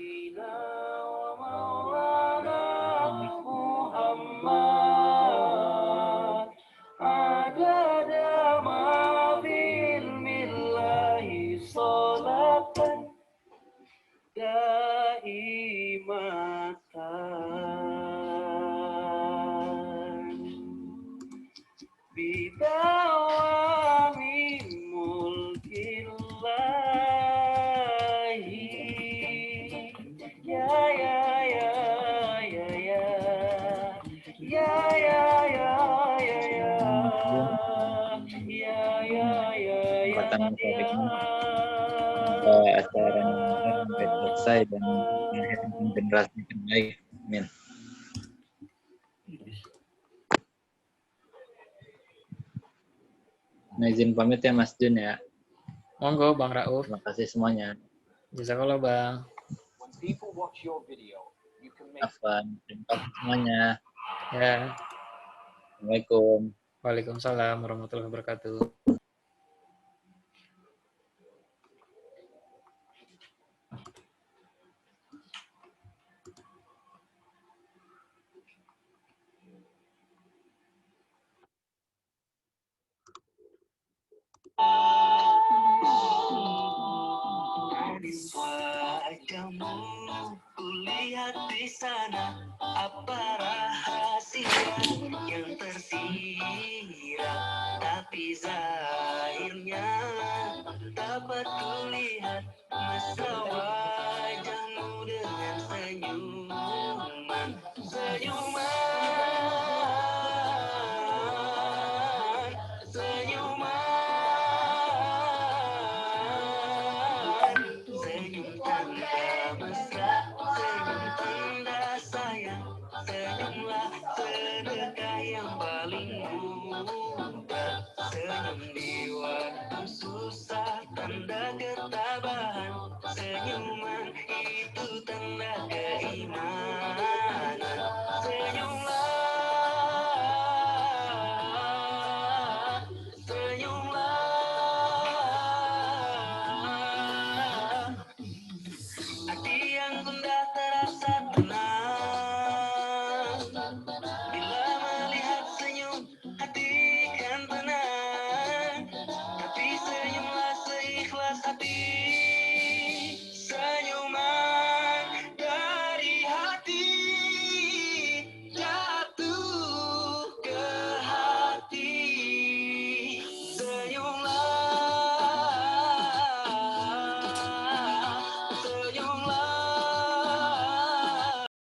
Acara yang selesai dan melahirkan generasi terbaik. Amin. Nah, izin pamit ya Mas Jun ya. Monggo Bang Rauf. Terima kasih semuanya. Jazakallah Bang. Afwan, terima kasih semuanya. Ya. Assalamualaikum. Waalaikumsalam warahmatullahi wabarakatuh. Wajahmu kulihat di sana, apa rahasia yang tersimpan?